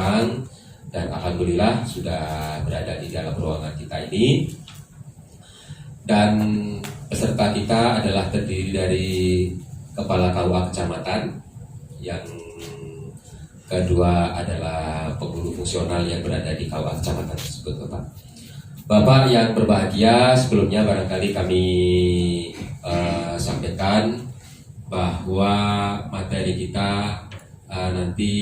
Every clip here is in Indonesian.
orang, dan alhamdulillah sudah berada di dalam ruangan kita ini. Dan peserta kita adalah terdiri dari Kepala KUA Kecamatan, yang kedua adalah penghulu fungsional yang berada di KUA Kecamatan tersebut, Bapak. Bapak yang berbahagia, sebelumnya barangkali kami sampaikan bahwa materi kita nanti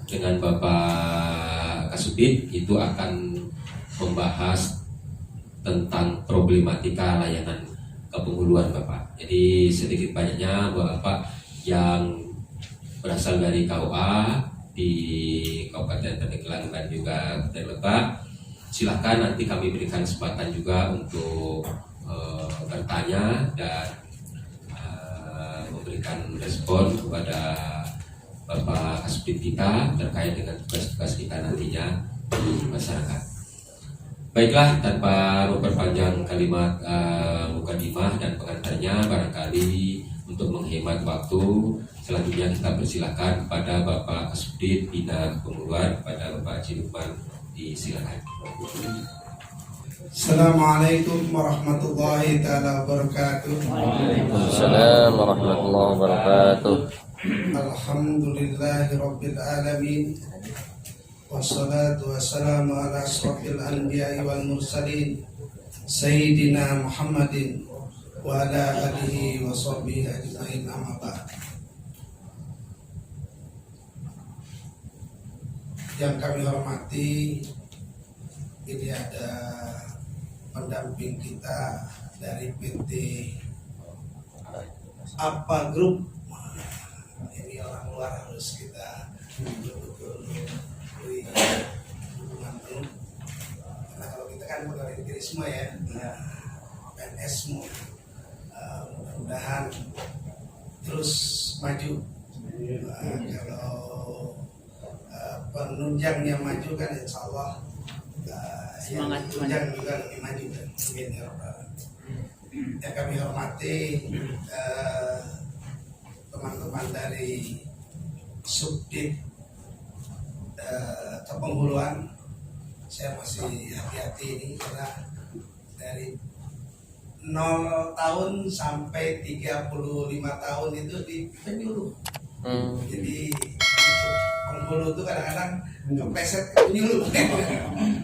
dengan Bapak Kasubdit itu akan membahas tentang problematika layanan kepenghuluan, Bapak. Jadi sedikit banyaknya Bapak yang berasal dari KUA di Kabupaten Pandeglang dan juga Kabupaten Lebak, silakan nanti kami berikan kesempatan juga untuk bertanya dan memberikan respon kepada Bapak Kasubdit kita terkait dengan tugas-tugas kita nantinya di masyarakat. Baiklah, tanpa memperpanjang kalimat mukadimah dan pengantarnya, barangkali untuk menghemat waktu, selanjutnya kita persilakan kepada Bapak Kasubdit Bina Kepenghuluan, kepada Bapak Haji Lukman, disilakan. Assalamualaikum warahmatullahi taala wabarakatuh. Waalaikumsalam warahmatullahi wabarakatuh. Alhamdulillahirabbil alamin. Wassalatu wassalamu ala asrofil anbiya'i wal mursalin Sayyidina Muhammadin wa ala alihi wa sahbihi ajma'in, amma ba'd. Yang kami hormati, ini ada pendamping kita dari PT APA Group. Ini orang luar, harus kita betul-betul beri dukungan penuh, karena kalau kita kan pegawai negeri semua ya, PNS semua, mudah-mudahan terus maju. Kalau penunjangnya maju kan insya Allah yang tunjang juga lebih maju kan. Yang kami hormati teman-teman dari Subdit Kepenghuluan, saya masih hati-hati ini karena dari 0 tahun sampai 35 tahun itu di penyuluh. Jadi penghulu itu kadang-kadang kepleset ke penyuluh.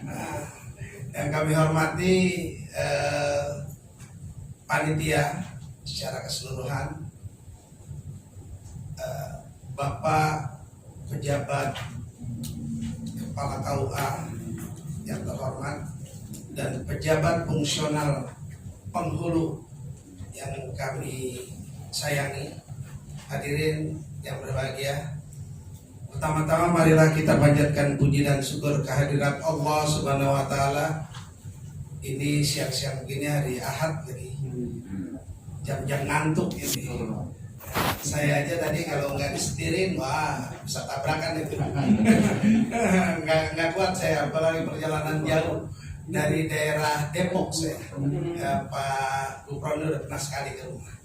Nah, yang kami hormati panitia secara keseluruhan, Bapak pejabat Kepala KUA yang terhormat dan pejabat fungsional penghulu yang kami sayangi, hadirin yang berbahagia. Pertama-tama marilah kita panjatkan puji dan syukur kehadirat Allah Subhanahu wa taala. Ini siang-siang begini hari Ahad lagi, jam-jam ngantuk ini. Saya aja tadi kalau nggak disetirin, wah bisa tabrakan itu. nggak kuat saya, apalagi perjalanan jauh dari daerah Depok saya. Pak Gubernur udah pernah sekali ke rumah.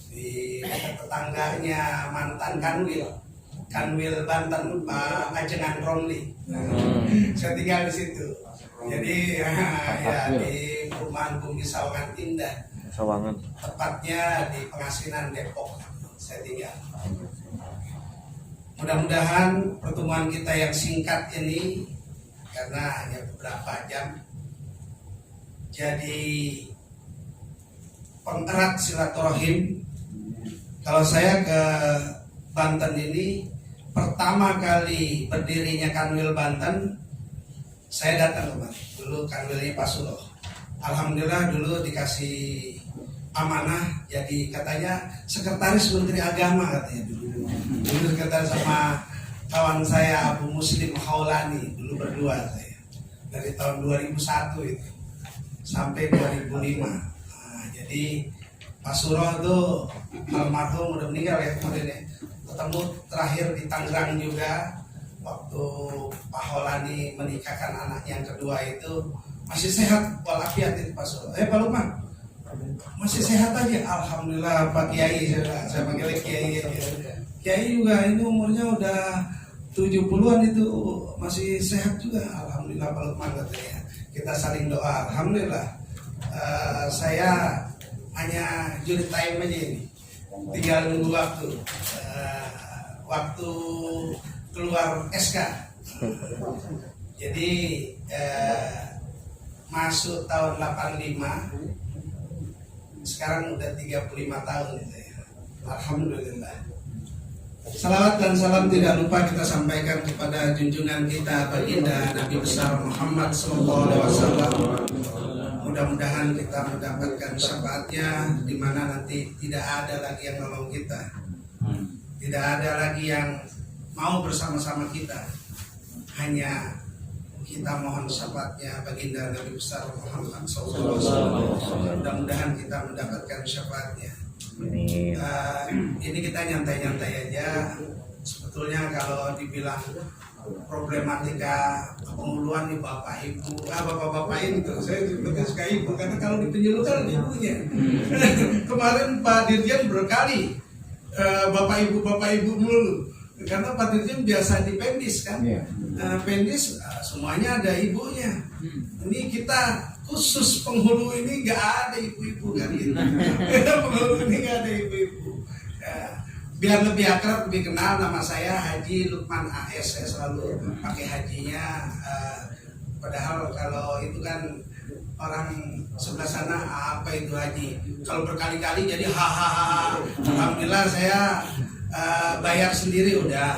Di tetangganya mantan Kanwil Banten, Pak Ajengan Romli. Saya tinggal di situ. Jadi ya di perumahan Bumi Sawangan Indah. Sawangan. Tepatnya di Pengasinan Depok. Saya tinggal. Mudah-mudahan pertemuan kita yang singkat ini, karena hanya beberapa jam, jadi pengerat silaturahim. Kalau saya ke Banten ini, pertama kali berdirinya Kanwil Banten, saya datang kemarin. Dulu Kanwilnya Pak Suloh. Alhamdulillah dulu dikasih amanah, jadi katanya sekretaris Menteri Agama katanya dulu. Dulu sekretaris sama kawan saya Abu Muslim Haulani, dulu berdua saya. Dari tahun 2001 itu sampai 2005. Nah, jadi Pak Suroh itu almarhum udah meninggal ya kemarin ya. Ketemu terakhir di Tangerang juga waktu Pak Haulani menikahkan anaknya yang kedua itu, masih sehat walafiat itu Pak Suroh. Pak Lukman masih sehat aja, alhamdulillah. Pak Kiai, saya panggil Kiai. Kiai juga ini umurnya udah 70-an itu masih sehat juga, alhamdulillah Pak Lukman katanya. Kita saling doa, alhamdulillah. Saya hanya juri time aja ini, tinggal nunggu waktu keluar SK. Jadi masuk tahun 85, sekarang udah 35 tahun saya. Alhamdulillah. Salawat dan salam tidak lupa kita sampaikan kepada junjungan kita baginda Nabi besar Muhammad SAW. Mudah-mudahan kita mendapatkan syafaatnya, di mana nanti tidak ada lagi yang nolong kita, tidak ada lagi yang mau bersama-sama kita, hanya kita mohon syafaatnya baginda Nabi besar Muhammad SAW. Mudah-mudahan kita mendapatkan syafaatnya. Ini kita nyantai-nyantai aja. Sebetulnya kalau dibilang problematika penghuluan nih bapak ibu, bapak-bapak ini tuh saya sebetulnya suka ibu, karena kalau di penyuluh kan ibunya. Kemarin Pak Dirjen berkali bapak ibu melulu, karena Pak Dirjen biasa di Pendis kan. Pendis semuanya ada ibunya. Ini kita khusus penghulu ini nggak ada ibu-ibu kan gitu. Penghulu ini nggak ada ibu-ibu. Biar lebih akrab, lebih kenal, nama saya Haji Lukman AS. Saya selalu pakai hajinya. Padahal kalau itu kan orang sebelah sana apa itu haji. Kalau berkali-kali jadi hahaha. Alhamdulillah saya bayar sendiri udah.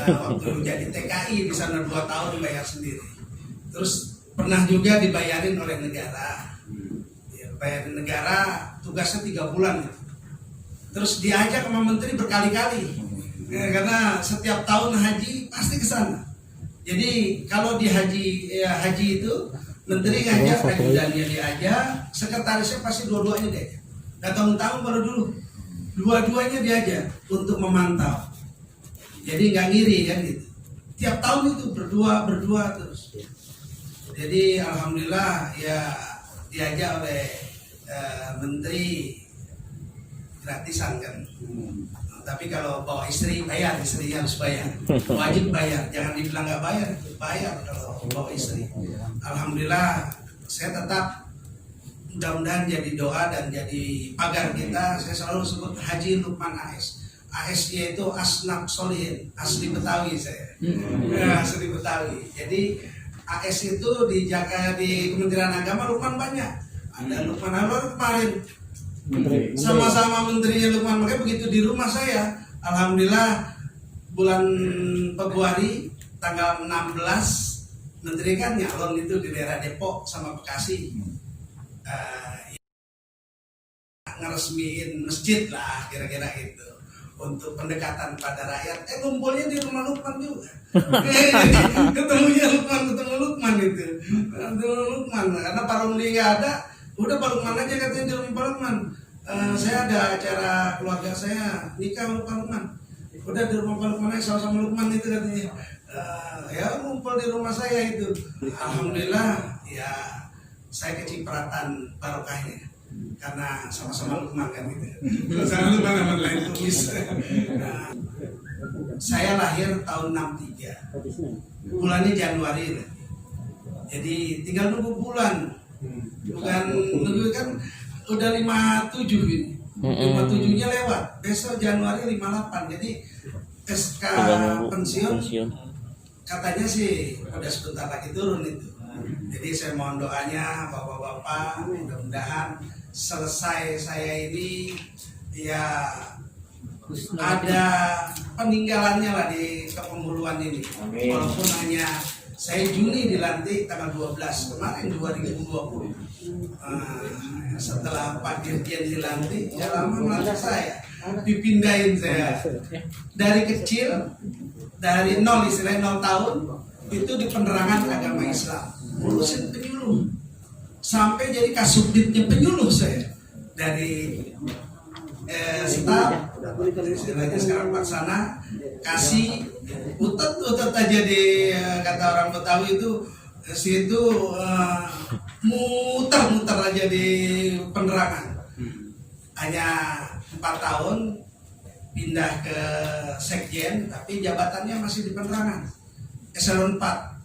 Waktu jadi TKI di sana 2 tahun bayar sendiri. Terus pernah juga dibayarin oleh negara. Bayarin negara, tugasnya 3 bulan. Terus diajak sama menteri berkali-kali. Karena setiap tahun haji pasti ke sana. Jadi kalau di haji itu menteri ngajak, ajudannya diajak, sekretarisnya pasti dua-duanya diajak. Datang-datang baru dulu, dua-duanya diajak untuk memantau. Jadi nggak ngiri kan gitu. Tiap tahun itu berdua terus. Jadi alhamdulillah ya diajak oleh menteri gratisan kan. Tapi kalau bawa istri bayar, istri harus bayar, wajib bayar. Jangan dibilang nggak bayar, bayar kalau bawa istri. Alhamdulillah saya tetap mudah-mudahan jadi doa dan jadi pagar kita. Saya selalu sebut Haji Lukman AS. AS yaitu Asnaf Solihin, asli Betawi saya. Asli Betawi. Jadi AS itu di Kementerian Agama Lukman banyak. Ada Lukman Anwar kemarin sama-sama menterinya Lukman. Makanya begitu di rumah saya, alhamdulillah bulan Februari tanggal 16 menteri kan nyalon itu di daerah Depok sama Bekasi. Ngeresmiin masjid lah kira-kira gitu untuk pendekatan pada rakyat. Ngumpulnya di rumah Lukman juga. Ketemunya ketemu Lukman itu. Ketemu Lukman karena Pak Romli nggak ada, udah Pak Lukman aja katanya di rumah Pak Lukman. Saya ada acara keluarga saya nikah sama Pak Lukman. Udah di rumah Pak Lukman aja sama Lukman itu katanya. Ya ngumpul di rumah saya itu. Alhamdulillah ya saya kecipratan barokahnya. Karena sama-sama Lukman kan gitu. Sama Lukman sama lain tulis. Saya lahir tahun 63. Bulannya Januari. Jadi tinggal nunggu bulan. Bukan nunggu kan udah 57 ini. 57-nya lewat. Besok Januari 58. Jadi SK pensiun katanya sih udah sebentar lagi turun itu. Jadi saya mohon doanya bapak-bapak, mudah-mudahan selesai saya ini ya ada peninggalannya lah di kepemuluan ini. Walaupun hanya saya Juni dilantik tanggal 12 kemarin 2020. Setelah Pak Dirjen dilantik, ya lama melantik saya, dipindahin saya dari kecil, dari 0 istilahnya 0 tahun itu di penerangan agama Islam. Ngurusin penyuluh sampai jadi kasubditnya penyuluh saya dari staf istilahnya sekarang pelaksana kasih utet aja di kata orang Betawi itu situ muter aja di penerangan hanya 4 tahun pindah ke sekjen, tapi jabatannya masih di penerangan eselon 4.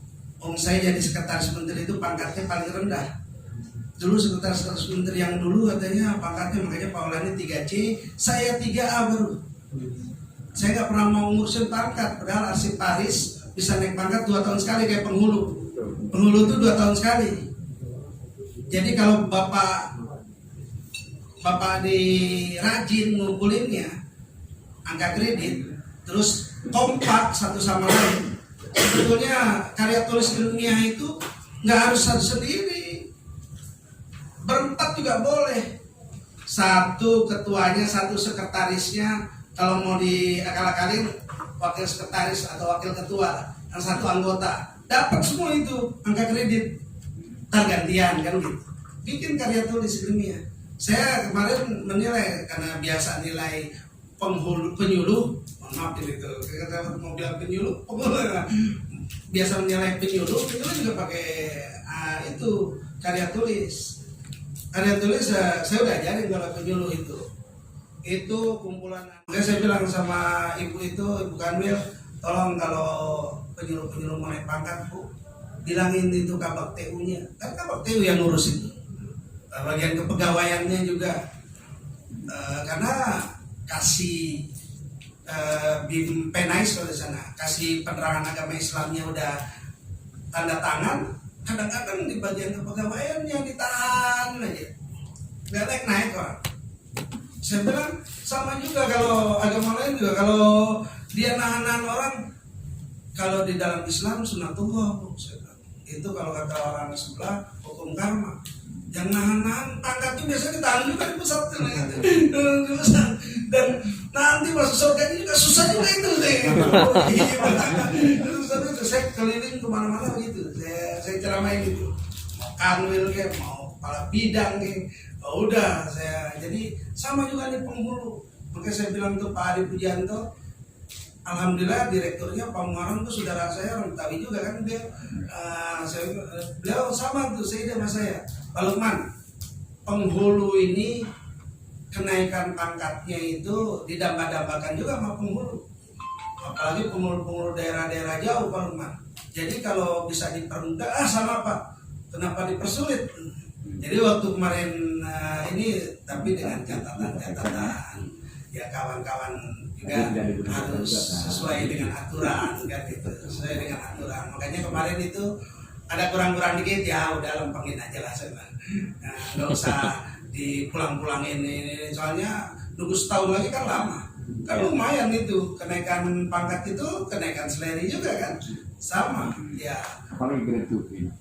Saya jadi sekretaris menteri itu pangkatnya paling rendah. Dulu sekretaris menteri yang dulu katanya pangkatnya, makanya Pak Olani 3C, saya 3A baru. Saya nggak pernah mau ngurusin pangkat, padahal arsip Paris bisa naik pangkat 2 tahun sekali kayak penghulu. Penghulu itu 2 tahun sekali. Jadi kalau bapak rajin ngumpulinnya angka kredit, terus kompak satu sama lain. Sebetulnya karya tulis ilmiah itu nggak harus satu sendiri, berempat juga boleh. Satu ketuanya, satu sekretarisnya, kalau mau diakal-akalin wakil sekretaris atau wakil ketua, yang satu anggota, dapat semua itu angka kredit. Ntar gantian kan gitu. Bikin karya tulis ilmiah. Saya kemarin menilai karena biasa nilai penyuluh, mohon maaf itu, kita mau bilang penyuluh, biasa menilai penyuluh juga pakai itu karya tulis. Karya tulis saya udah ajarin kalau penyuluh itu kumpulan. Makanya saya bilang sama ibu Kanwil, tolong kalau penyuluh mau naik pangkat Bu, bilangin itu kabak TU-nya, kan kabak TU yang ngurus itu. Bagian kepegawaiannya juga, karena kasih BIM Penais kalau di sana, kasih penerangan agama Islamnya udah tanda tangan, kadang-kadang di bagian kepegawaiannya ditahan aja, nggak naik orang. Saya bilang sama juga kalau agama lain juga, kalau dia nahan orang, kalau di dalam Islam sunatullah, itu kalau kata orang sebelah hukum karma. Yang nahan pangkat itu biasanya ditahan juga di pusat dan nanti masuk surga juga susah juga itu saya keliling kemana-mana gitu, saya ceramain gitu, mau kanwil kayak mau kepala bidang kayak, udah saya jadi sama juga nih penghulu. Makanya saya bilang tuh Pak Adi Pujianto, alhamdulillah direkturnya Pak Muharram tuh saudara saya, orang Betawi juga kan dia. Beliau sama tuh saya sama saya. Pak Lukman, penghulu ini kenaikan pangkatnya itu didamba-dambakan juga sama penghulu. Apalagi penghulu-penghulu daerah-daerah jauh Pak Lukman. Jadi kalau bisa dipermudah, sama Pak, kenapa dipersulit? Jadi waktu kemarin ini, tapi dengan catatan, ya kawan-kawan juga harus sesuai dengan aturan kan gitu, sesuai dengan aturan. Makanya kemarin itu ada kurang-kurang dikit, ya udah lempengin aja lah sebenarnya. Nggak usah dipulang-pulangin ini, soalnya nunggu setahun lagi kan lama. Kan lumayan itu kenaikan pangkat itu, kenaikan seleri juga kan, sama ya.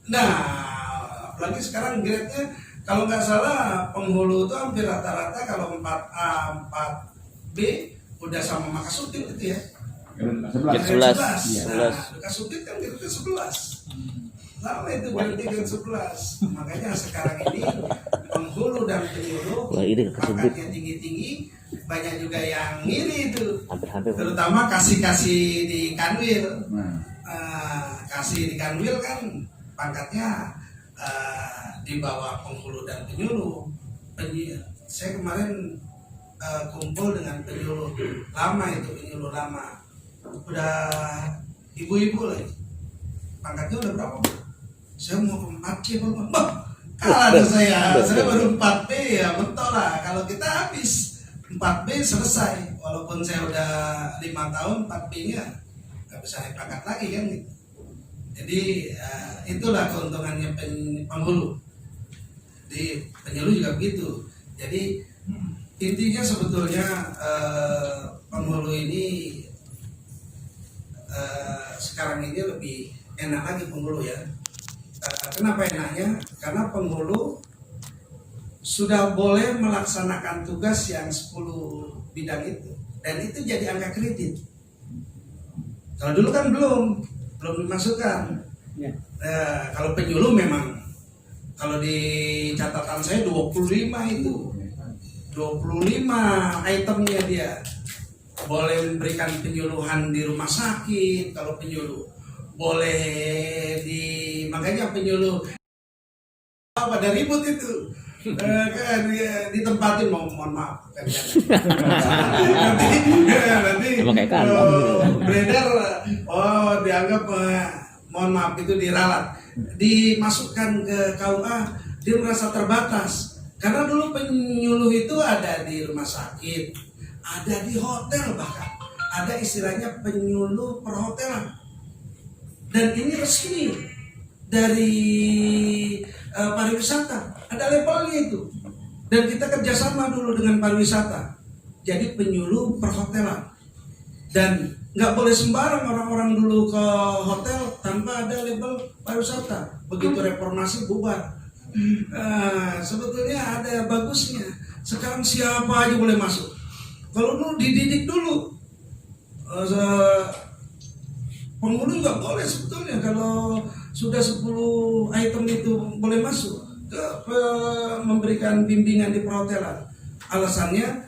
Nah, apalagi sekarang grade-nya kalau nggak salah penghulu itu hampir rata-rata kalau 4A, 4B udah sama Makasutit itu ya. Grade 11. Nah, Makasutit kan grade 11. Lama itu berarti grade 11. Makanya sekarang ini penghulu dan penyuluh pangkatnya tinggi-tinggi, banyak juga yang ngiri itu. Terutama kasih di Kanwil. Kasih di Kanwil kan pangkatnya di bawah penghulu dan penyuluh. Saya kemarin kumpul dengan penyuluh lama itu, penyuluh lama udah ibu-ibu lagi, pangkatnya udah berapa? Saya mau 4C kalah ada saya baru 4B ya, betul lah. Kalau kita habis 4B selesai, walaupun saya udah 5 tahun 4B nya nggak bisa naik pangkat lagi kan gitu. Jadi itulah keuntungannya penghulu. Di penyuluh juga begitu. Jadi intinya sebetulnya penghulu ini sekarang ini lebih enak lagi penghulu ya. Kenapa enaknya? Karena penghulu sudah boleh melaksanakan tugas yang 10 bidang itu, dan itu jadi angka kredit. Kalau dulu kan belum dimasukkan. Kalau penyuluh memang, kalau di catatan saya 25 itu 25 itemnya dia. Boleh memberikan penyuluhan di rumah sakit kalau penyuluh, boleh makanya penyuluh pada ribut itu kan ditempatin, mohon maaf kan, nanti Emang kayak kantong gitu kan. Beredar, dianggap mohon maaf itu diralat, dimasukkan ke KUA, dia merasa terbatas. Karena dulu penyuluh itu ada di rumah sakit, ada di hotel bahkan, ada istilahnya penyuluh perhotelan. Dan ini resmi dari pariwisata, ada levelnya itu. Dan kita kerjasama dulu dengan pariwisata, jadi penyuluh perhotelan. Dan nggak boleh sembarang orang-orang dulu ke hotel tanpa ada label pariwisata. Begitu reformasi bubar. Sebetulnya ada bagusnya. Sekarang siapa aja boleh masuk. Kalau dulu dididik dulu, penghulu nggak boleh sebetulnya. Kalau sudah 10 item itu boleh masuk memberikan bimbingan di perhotelan. Alasannya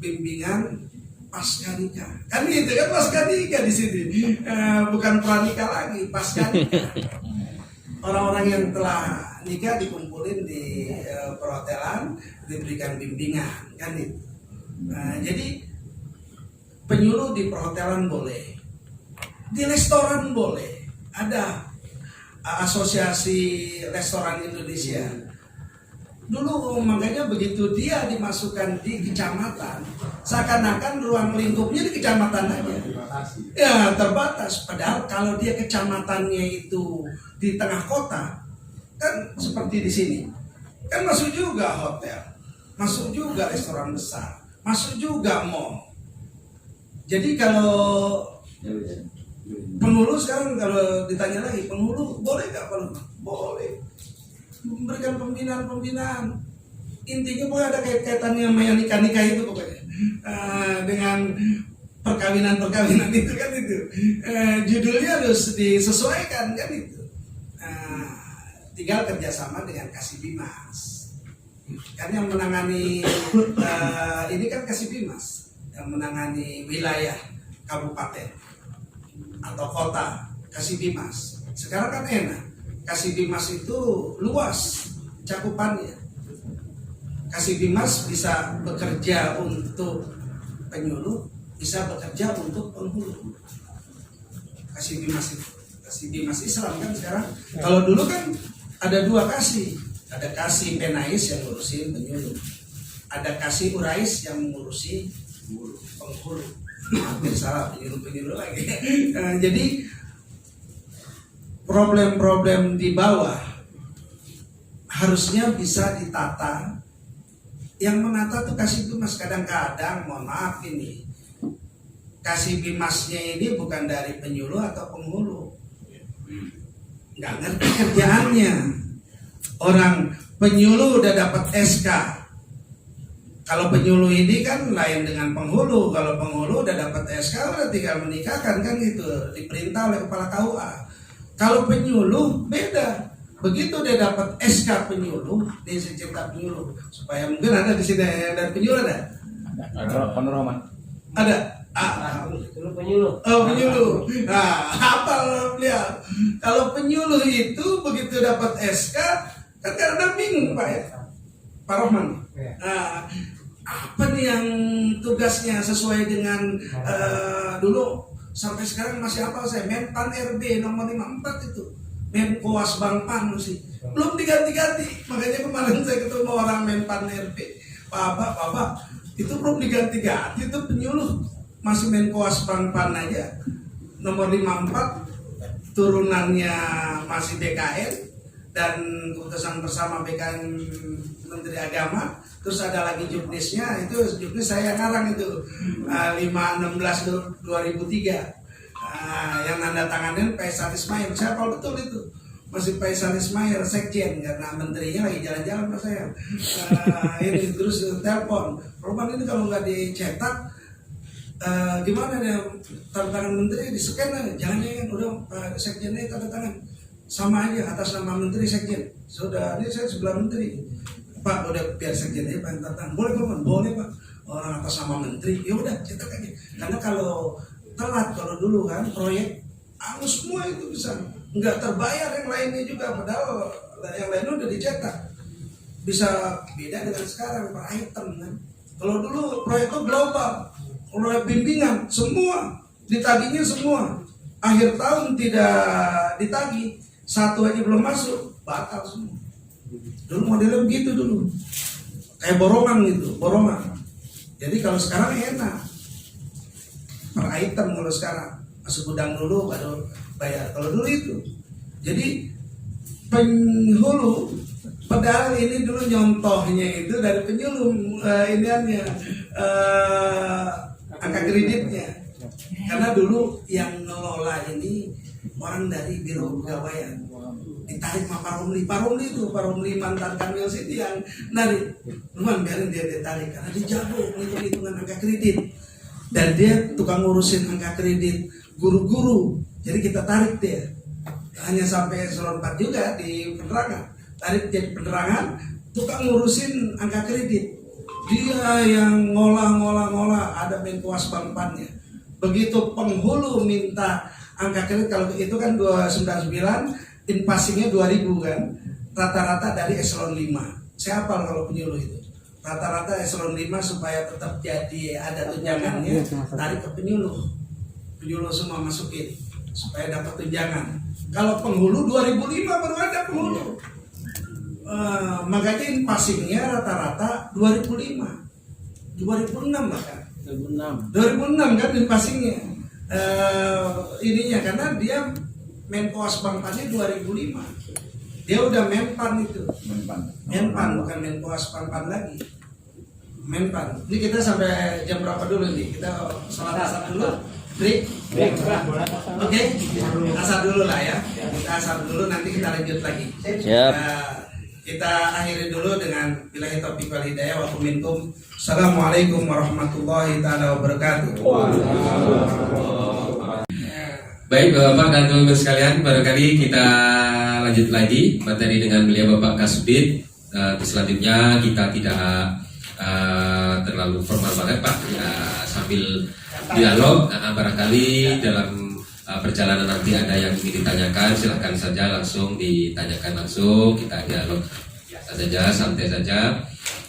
bimbingan pasca nikah. Kan gitu kan, pasca nikah di sini. Bukan pranikah lagi, pasca nikah. Orang-orang yang telah nikah dikumpulin di perhotelan, diberikan bimbingan, kan itu. Jadi penyuluh di perhotelan boleh, di restoran boleh. Ada Asosiasi Restoran Indonesia. Dulu makanya begitu dia dimasukkan di kecamatan, seakan-akan ruang lingkupnya di kecamatan aja. Ya terbatas. Padahal kalau dia kecamatannya itu di tengah kota, kan seperti di sini, kan masuk juga hotel, masuk juga restoran besar, masuk juga mall. Jadi kalau penghulu sekarang kalau ditanya lagi, penghulu boleh nggak? Boleh. Memberikan pembinaan. Intinya boleh ada kaitannya sama yang nikah itu pokoknya. Dengan perkawinan itu kan itu. Judulnya harus disesuaikan kan itu. Tinggal kerjasama dengan Kasih Bimas. Kan yang menangani ini kan Kasih Bimas, yang menangani wilayah kabupaten atau kota Kasih Bimas. Sekarang kan enak. Kasih Bimas itu luas cakupannya. Kasih Bimas bisa bekerja untuk penyuluh, bisa bekerja untuk penghulu. Kasih Bimas Islam kan sekarang. Kalau dulu kan ada 2 kasih. Ada Kasih Penais yang ngurusin penyuluh, ada Kasih Urais yang ngurusi penghulu. Hampir salah, penyuluh lagi. Jadi problem-problem di bawah harusnya bisa ditata. Yang menata tuh Kasih Bimas. Kadang-kadang mohon maaf ini, Kasih Bimasnya ini bukan dari penyuluh atau penghulu, nggak ngerti kerjaannya. Orang penyuluh udah dapat SK. Kalau penyuluh ini kan lain dengan penghulu. Kalau penghulu udah dapat SK udah tinggal menikahkan kan gitu, diperintah oleh kepala KUA. Kalau penyuluh beda. Begitu dia dapat SK penyuluh, dia cetak penyuluh. Supaya mungkin ada di sini dari penyuluh ada. Ada Panorama. Ada. Penyuluh. Oh penyuluh. Nah apa beliau? Kalau penyuluh itu begitu dapat SK kan kadang bingung Pak ya, Pak Rohman. Nah, apa nih yang tugasnya sesuai dengan dulu sampai sekarang masih hafal saya, Menpan RB nomor 54 itu, Menkoas Bangpan sih belum diganti-ganti. Makanya kemarin saya ketemu orang Menpan RB, Pak itu belum diganti-ganti, itu penyuluh masih Menkoas Bangpan aja nomor 54, turunannya masih BKN dan keputusan bersama BKN Menteri Agama. Terus ada lagi juknisnya, itu juknis saya ngarang itu 5/16/2003, yang nanda tanganin Faisal Ismail. Siapa betul itu? Masih Faisal Ismail sekjen, karena menterinya lagi jalan-jalan sama saya. Ini terus telepon, Roman ini kalau nggak dicetak gimana ya, tanda tangan menteri di scan aja, jangan udah sekjennya tanda tangan sama aja atas nama menteri sekjen. Sudah ini saya sebelah menteri, Pak udah biar sekjen aja tanda tangan. Boleh Pak, boleh Pak, orang atas nama menteri ya udah cetak aja. Karena kalau telat, kalau dulu kan proyek angus semua itu bisa nggak terbayar yang lainnya juga, padahal yang lainnya udah dicetak. Bisa beda dengan sekarang per item kan. Kalau dulu proyek itu global, oleh bimbingan, semua ditagihnya semua. Akhir tahun tidak ditagih, satu aja belum masuk, batal semua. Dulu modelnya begitu dulu, kayak borongan gitu, borongan. Jadi kalau sekarang enak, per item kalau sekarang masuk gudang dulu baru bayar. Kalau dulu itu, jadi penghulu padahal ini dulu nyontohnya itu dari penyuluh angka kreditnya, karena dulu yang ngelola ini orang dari biro pegawaian, ditarik sama Pak Romli mantan Kanwil City yang narik, cuman biarin dia ditarik karena dia jago hitungan angka kredit dan dia tukang ngurusin angka kredit guru-guru, jadi kita tarik dia hanya sampai eselon 4 juga di penerangan, tarik jadi penerangan, tukang ngurusin angka kredit, dia yang ngolah, ada Menkuas Bangpannya. Begitu penghulu minta angka kredit, kalau itu kan 299, invasinya 2000 kan, rata-rata dari eselon 5. Saya hafal kalau penyuluh itu, rata-rata eselon 5 supaya tetap jadi ada tunjangannya, tarik ke penyuluh semua masukin supaya dapat tunjangan. Kalau penghulu 2005 baru ada penghulu. Makanya passingnya rata-rata 2005, 2006 bahkan. 2006 kan passingnya. Ininya karena dia Menkoas Bangpannya 2005. Dia udah Menpan itu. Menpan bukan Menkoas Bangpan lagi. Menpan. Ini kita sampai jam berapa dulu nih? Kita sholat asar dulu. Break. Oke. Asar dulu lah ya. Kita asar dulu, nanti kita lanjut lagi. Siap. Kita akhiri dulu dengan billahi taufiq wal hidayah wa minkum. Assalamualaikum warahmatullahi taala wabarakatuh. Baik Bapak dan teman-teman sekalian, barangkali kita lanjut lagi materi dengan beliau Bapak Kasubdit. Selanjutnya kita tidak terlalu formal banget Pak, sambil dialog. Barangkali dalam perjalanan nanti ada yang ingin ditanyakan, silahkan saja langsung ditanyakan langsung, kita dialog biasa saja, santai saja.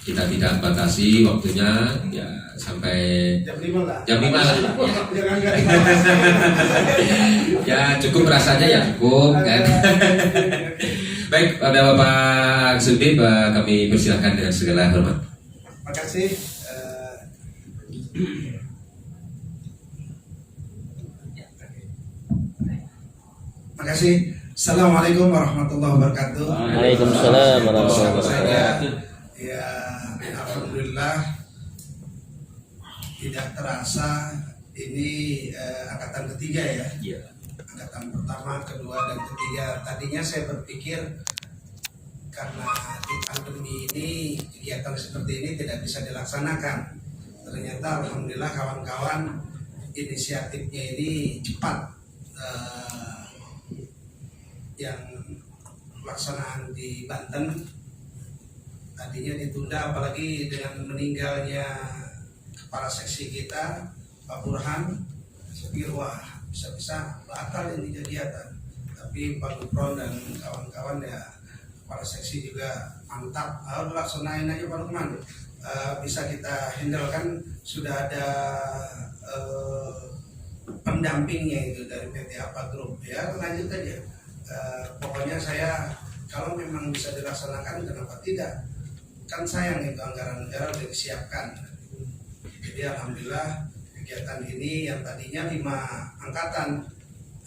Kita tidak batasi waktunya ya sampai Jam 5 lah. Jam 5 lah. Jangan Ya cukup rasanya ya cukup kan. Baik, pada Bapak Kasubdit, kami persilahkan dengan segala hormat. Terima kasih. Terima kasih. Assalamualaikum warahmatullahi wabarakatuh. Waalaikumsalam warahmatullahi wabarakatuh. Ya, alhamdulillah tidak terasa ini angkatan ketiga ya. Angkatan pertama, kedua, dan ketiga. Tadinya saya berpikir karena di pandemi ini kegiatan seperti ini tidak bisa dilaksanakan. Ternyata alhamdulillah kawan-kawan inisiatifnya ini cepat. Yang pelaksanaan di Banten tadinya ditunda, apalagi dengan meninggalnya kepala seksi kita Pak Burhan. Saya pikir wah bisa-bisa batal ini kegiatan, tapi Pak Gupron dan kawan-kawan ya kepala seksi juga mantap, laksanain aja Pak Lukman. Bisa kita handle kan, sudah ada pendampingnya itu dari PT APA Group ya, lanjut aja. Pokoknya saya kalau memang bisa dilaksanakan kenapa tidak, kan sayang itu anggaran negara sudah disiapkan. Jadi alhamdulillah kegiatan ini yang tadinya 5 angkatan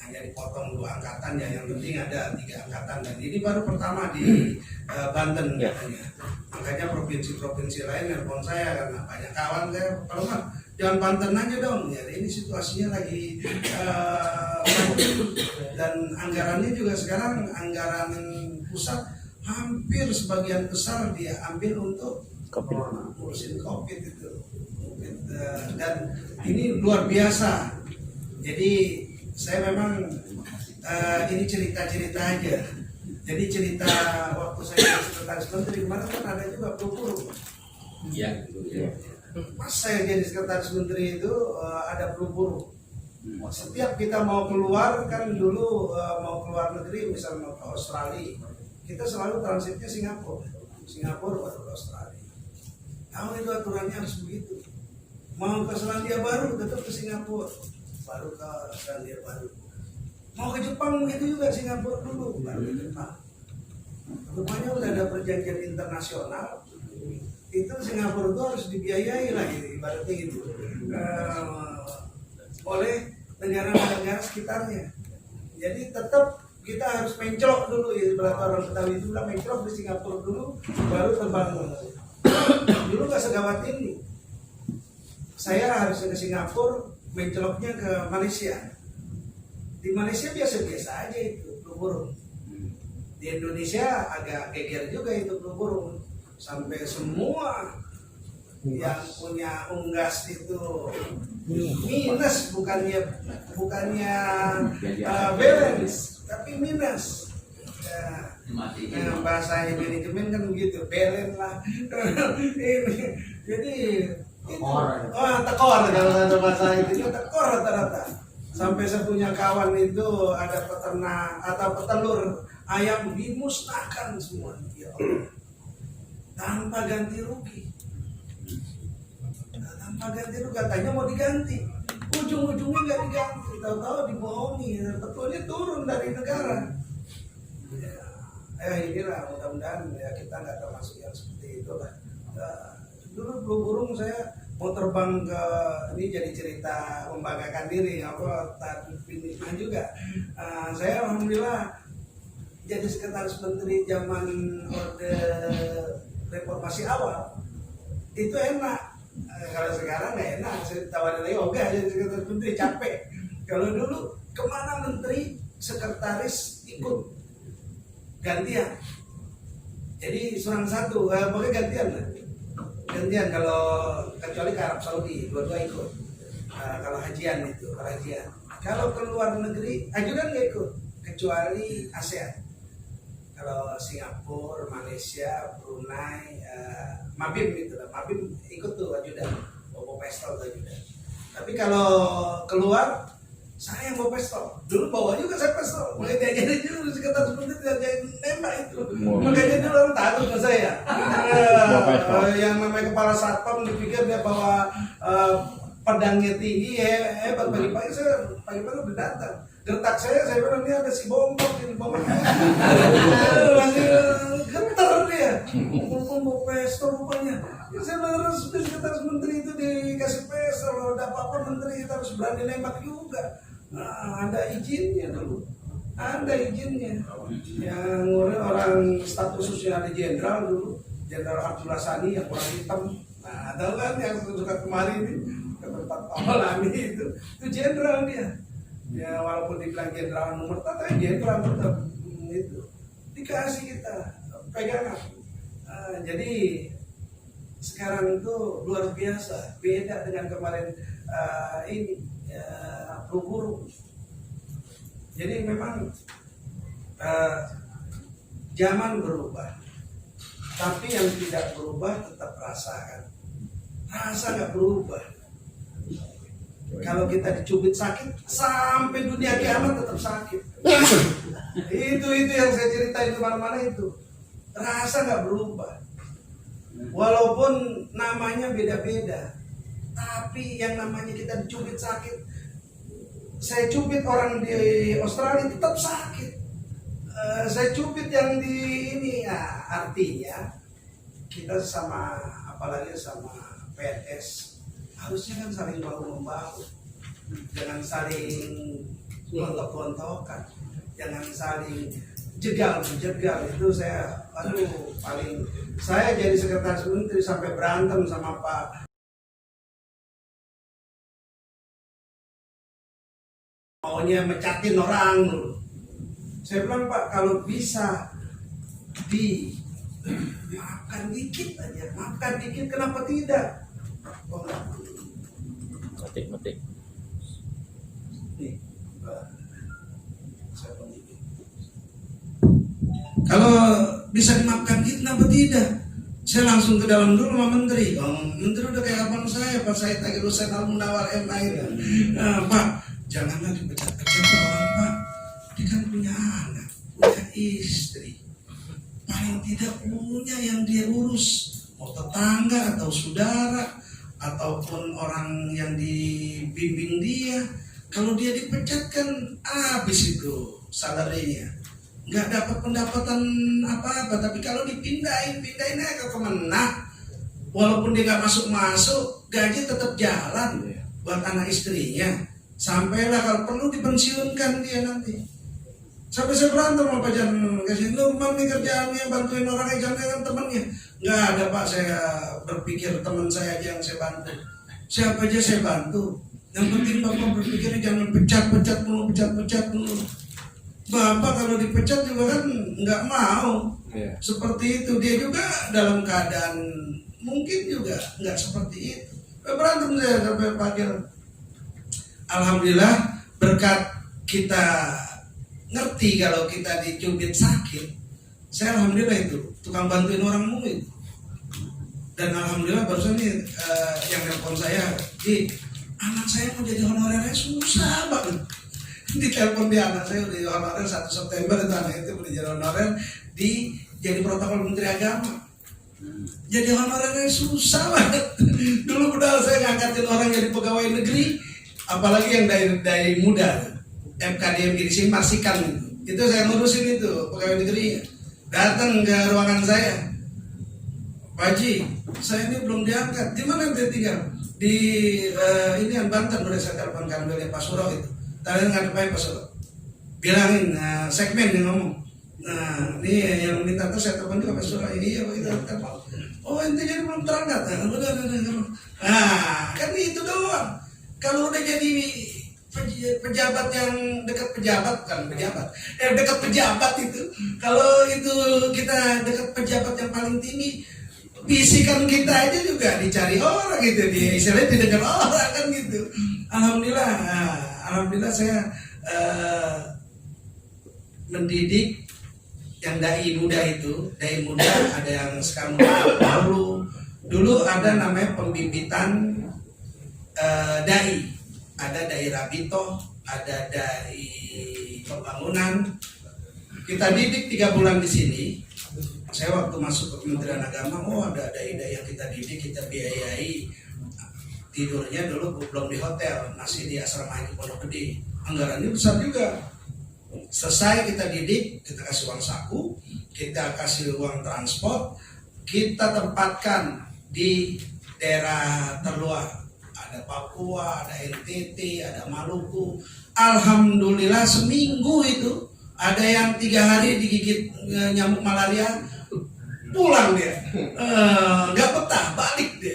hanya dipotong 2 angkatan ya, yang penting ada 3 angkatan, dan ini baru pertama di Banten katanya. Makanya provinsi-provinsi lain nelpon saya karena banyak kawan saya, kalau nggak jangan Banten aja dong ya, ini situasinya lagi dan anggarannya juga sekarang anggaran pusat hampir sebagian besar dia ambil untuk ngurusin COVID itu. Dan ini luar biasa. Jadi saya memang ini cerita-cerita aja. Jadi cerita waktu saya jadi sekretaris menteri kemarin kan ada juga pelupur. Iya. Pas saya jadi sekretaris menteri itu ada pelupur. Setiap kita mau keluar kan dulu mau keluar negeri, misalnya mau ke Australia, kita selalu transitnya Singapura baru ke Australia. Tahu itu aturannya harus begitu. Mau ke Selandia Baru tetap ke Singapura, baru ke Selandia Baru. Mau ke Jepang gitu juga, Singapura dulu baru ke Jepang. Rupanya udah ada perjanjian internasional, itu Singapura itu harus dibiayai lah gitu, ibaratnya gitu, oleh negara-negara sekitarnya. Jadi tetap kita harus mencolok dulu ya, ibarat orang Betawi itu bilang mencolok di Singapura dulu, baru terbang. Dulu nggak segawat ini. Saya harus ke Singapura, mencoloknya ke Malaysia. Di Malaysia biasa-biasa aja itu flu burung. Di Indonesia agak geger juga itu flu burung. Sampai semua yang punya unggas itu minus, bukannya balance, tapi minus. Ya, bahasanya manajemen kan begitu, balance lah. Jadi itu, tekor kalau ada bahasa itu tekor rata-rata. Sampai saya punya kawan itu ada peternak atau petelur ayam dimusnahkan semua, ya Allah. Tanpa ganti rugi. Tanpa ganti rugi, katanya mau diganti, ujung-ujungnya nggak diganti, tahu-tahu dibohongi, betulnya turun dari negara. Inilah mudah-mudahan ya kita nggak termasuk yang seperti itu lah. Dulu flu burung saya mau terbang ke ini, jadi cerita membanggakan diri apa tadi juga. Saya alhamdulillah jadi sekretaris menteri zaman orde reformasi awal itu enak. Kalau sekarang nggak enak, saya tawarin lagi enggak jadi sekretaris menteri, capek. Kalau dulu kemana menteri sekretaris ikut gantian, jadi seorang satu, pokoknya gantian lah. Gantian kalau kecuali ke Arab Saudi, dua-dua ikut. Kalau hajian itu, kalau ke luar negeri ajudan nggak ikut, kecuali ASEAN. Kalau Singapura, Malaysia, Brunei, Mabim gitu lah. Mabim ikut tuh ajudan, bawa pistol tuh ajudan. Tapi kalau keluar, saya yang bawa pistol. Dulu bawa juga saya pistol. Mulai diajarin dulu sekretaris menteri diajarin nembak itu. Makanya dulu orang takut ke saya. Yang namanya kepala satpam dipikir dia bawa pedangnya tinggi, hebat. Pagi-pagi saya udah datang. Gertak saya bilang ini ada si bombok ini bombok. Masih getar dia. Bawa pistol rupanya. Saya harus sekretaris menteri itu dikasih pistol. Kalau ada apa-apa menteri kita harus berani nembak juga. Ada izinnya dulu. Ada izinnya. Yang orang staf khususnya ada jenderal dulu. Jenderal Abdullah Sani yang kurang hitam. Nah, tahu kan yang suka kemarin ini ke tempat Paulani itu jenderal dia. Ya walaupun dibilang jenderal nomor tapi jenderal tetap itu dikasih kita pegangan. Jadi sekarang itu luar biasa, beda dengan kemarin ini flu burung. Jadi memang zaman berubah, tapi yang tidak berubah tetap rasa nggak berubah. Kalau kita dicubit sakit sampai dunia kiamat tetap sakit. Itu yang saya ceritain kemana-mana itu. Rasa nggak berubah. Walaupun namanya beda-beda, tapi yang namanya kita dicubit sakit. Saya cubit orang di Australia tetap sakit. Saya cubit yang di ini, ya, artinya kita sama, apalagi sama PNS, harusnya kan saling bahu membahu, jangan saling gontok-gontokan, jangan saling jegal-jegal. Itu saya, saya jadi sekretaris menteri sampai berantem sama Pak, maunya mecatin orang dulu. Saya bilang, Pak, kalau bisa maafkan dikit aja, maafkan dikit, kenapa tidak? Metik. Kalau bisa dimaafkan dikit, kenapa tidak? Saya langsung ke dalam dulu sama menteri. Menteri udah kayak abang saya, Pak Said Agil Hussein Al-Munawar MA itu. Pak, janganlah dipecat-pecat orang, Pak. Dia kan punya anak, punya istri. Paling tidak punya yang dia urus, mau tetangga atau saudara ataupun orang yang dibimbing dia, kalau dia dipecat kan habis itu salarinya, nggak dapat pendapatan apa-apa. Tapi kalau pindahin aja ke Kemenang, walaupun dia nggak masuk gaji tetap jalan buat anak istrinya. Sampailah kalau perlu dipensiunkan dia nanti. Sampai saya berantem sama Pak Jan, kasih Nurman nih kerjaannya bantuin orang aja kan temannya. Nggak ada Pak, saya berpikir teman saya aja yang saya bantu. Siapa aja saya bantu. Yang penting Bapak berpikirnya jangan pecat mulu. Bapak kalau dipecat juga kan nggak mau. Seperti itu, dia juga dalam keadaan mungkin juga nggak seperti itu. Berantem saya sampai panggil. Alhamdulillah berkat kita ngerti kalau kita dicubit sakit, saya alhamdulillah itu tukang bantuin orang mulu itu. Dan alhamdulillah barusan nih yang nelpon saya, di anak saya mau jadi honorernya susah banget. Ditelepon di anak saya udah honorer 1 September itu anak itu udah jadi honorer jadi protokol Menteri Agama. Jadi honorernya susah banget. Dulu padahal saya ngangkatin orang jadi pegawai negeri, apalagi yang dari muda. MKDM di sini Marsikan itu saya ngurusin itu pegawai negeri. Datang ke ruangan saya, Pak Haji, saya ini belum diangkat. Di mana dia tinggal? Di ini Banten. Udah saya telepon kantornya Pak Suro itu. Tadi nggak ada Pak Suro. Bilangin segmen yang ngomong. Nah, ini yang minta tuh saya telepon juga Pak Suro. Iya Pak, itu telepon. Oh ente jadi belum terangkat. Nah, kan itu doang. Kalau udah jadi pejabat yang dekat pejabat itu, kalau itu kita dekat pejabat yang paling tinggi, bisikan kita aja juga dicari orang gitu, dia istilahnya didengar orang kan gitu. Alhamdulillah saya mendidik yang dai muda ada yang sekarang dulu ada namanya pembibitan dai. Ada dai Rabito, ada dai pembangunan. Kita didik 3 bulan di sini. Saya waktu masuk ke Kementerian Agama, ada dai-dai yang kita didik, kita biayai. Tidurnya dulu belum di hotel, masih di asrama haji Pondok Gede. Anggarannya besar juga. Selesai kita didik, kita kasih uang saku, kita kasih uang transport, kita tempatkan di daerah terluar. Ada Papua, ada NTT, ada Maluku. Alhamdulillah seminggu itu ada yang 3 hari digigit nyamuk malaria, pulang dia, nggak betah, balik dia.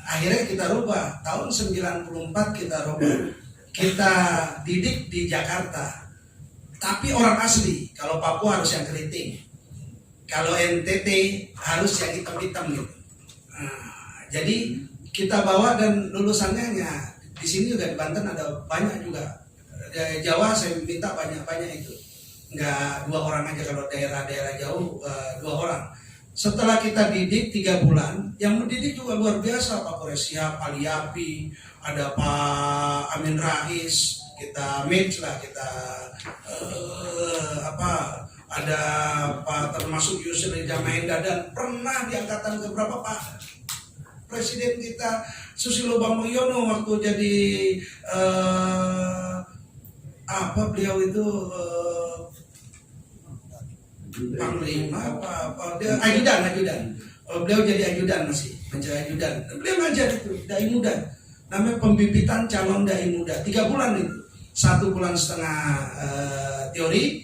Akhirnya kita rubah, tahun 94 kita rubah, kita didik di Jakarta, tapi orang asli. Kalau Papua harus yang keriting, kalau NTT harus yang hitam-hitam gitu. Jadi kita bawa dan lulusannya di sini juga di Banten ada banyak juga. Jawa saya minta banyak itu, nggak 2 orang aja, kalau daerah-daerah jauh 2 orang. Setelah kita didik 3 bulan, yang mendidik juga luar biasa, Pak Koresia, Pak Liapi, ada Pak Amin Rais, kita match lah, kita ada Pak termasuk Yusri Jamaenda, dan pernah di angkatan keberapa Pak Presiden kita Susilo Bambang waktu jadi beliau itu panglima dia ajudan. Beliau jadi ajudan, masih menjadi ajudan. Beliau ngajar itu dai muda, namanya pembibitan calon dai muda 3 bulan itu. 1,5 bulan teori,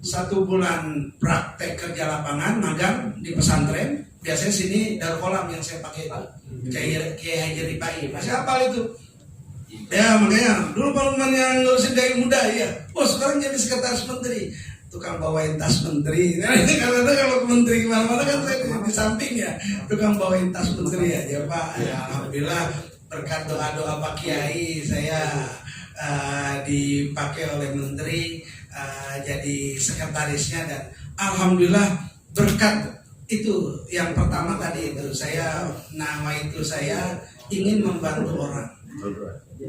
1 bulan praktek kerja lapangan magang di pesantren. Biasanya sini Darul Kolam yang saya pakai itu, Kiai Haji Ripai, masih hafal itu. Ya makanya dulu Pak yang ngurusin dai muda ya. Sekarang jadi sekretaris menteri, tukang bawain tas menteri. Karena kalau menteri kemana-mana kan saya di samping ya, tukang bawain tas menteri aja Pak. Ya, alhamdulillah berkat doa-doa Pak Kiai saya dipakai oleh menteri jadi sekretarisnya, dan alhamdulillah berkat itu yang pertama tadi itu saya ingin membantu orang,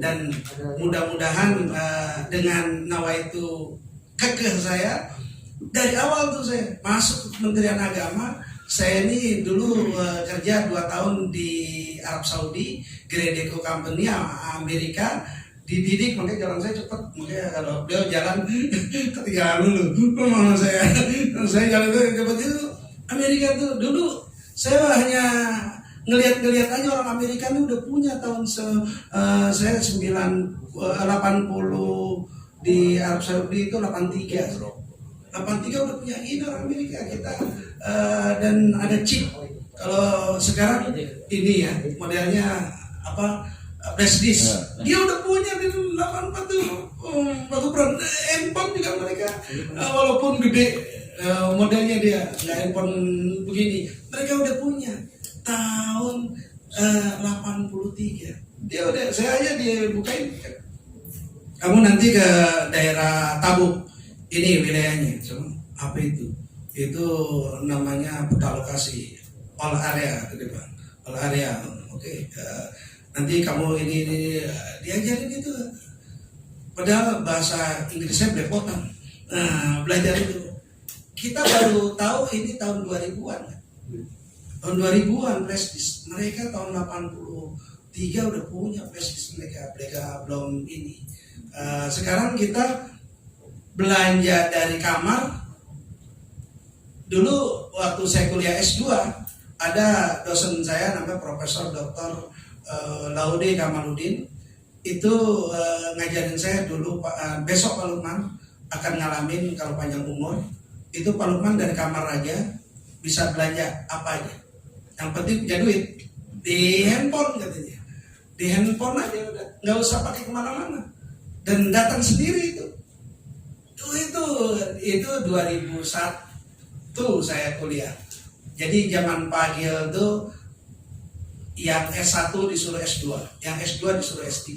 dan mudah-mudahan dengan nawaitu kekeh saya dari awal tuh saya masuk Kementerian Agama saya ini dulu kerja 2 tahun di Arab Saudi, Gredeco Company Amerika, dididik, makanya jalan saya cepat. Makanya kalau beliau jalan ketinggalan dulu, mau saya jalan itu cepat. Itu Amerika tuh dulu saya hanya ngelihat aja orang Amerika ini udah punya tahun saya 80 di Arab Saudi itu 83 udah punya ini orang Amerika kita, dan ada chip. Kalau sekarang ini ya modelnya apa, flash disk, dia udah punya di 84 tuh. Baru brand handphone juga mereka, walaupun gede modelnya dia nggak handphone begini, mereka udah punya tahun 83. Dia udah, saya aja dia bukain. Kamu nanti ke daerah Tabuk, ini wilayahnya, apa itu? Itu namanya peta lokasi, all area, gitu Pak. All area, oke. Nanti kamu ini diajarin gitu. Padahal bahasa Inggrisnya belepotan. Nah, belajar itu. Kita baru tahu ini tahun 2000-an. Tahun 2000-an flash disk. Mereka tahun 83 udah punya flash disk mereka belum ini. Sekarang kita belanja dari kamar. Dulu waktu saya kuliah S2, ada dosen saya namanya Profesor Dr. Laude Kamaludin. Itu ngajarin saya dulu, besok Pak Lukman akan ngalamin kalau panjang umur. Itu Pak Lukman dari kamar aja bisa belanja apa aja. Yang penting punya duit. Di handphone katanya. Di handphone aja udah, nggak usah pakai kemana-mana. Dan datang sendiri itu. Itu 2001 saya kuliah. Jadi zaman Pak Gil tuh yang S1 disuruh S2, yang S2 disuruh S3.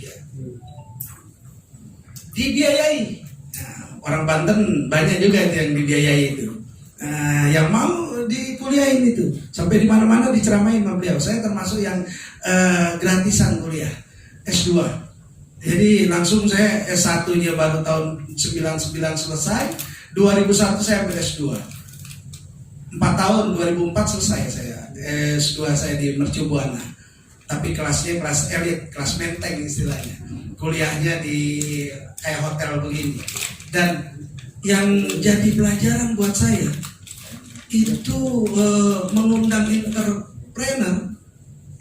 Dibiayai. Nah, orang Banten banyak juga itu yang dibiayai itu. Yang mau dikuliahin itu, sampai di mana-mana diceramain sama beliau. Saya termasuk yang gratisan kuliah S2. Jadi langsung saya S1-nya baru tahun 99 selesai, 2001 saya ambil S2. 4 tahun, 2004 selesai saya. S2 saya di Mercu Buana. Tapi kelasnya kelas elit, kelas menteng istilahnya. Kuliahnya di kayak hotel begini. Dan yang jadi pelajaran buat saya itu mengundang entrepreneur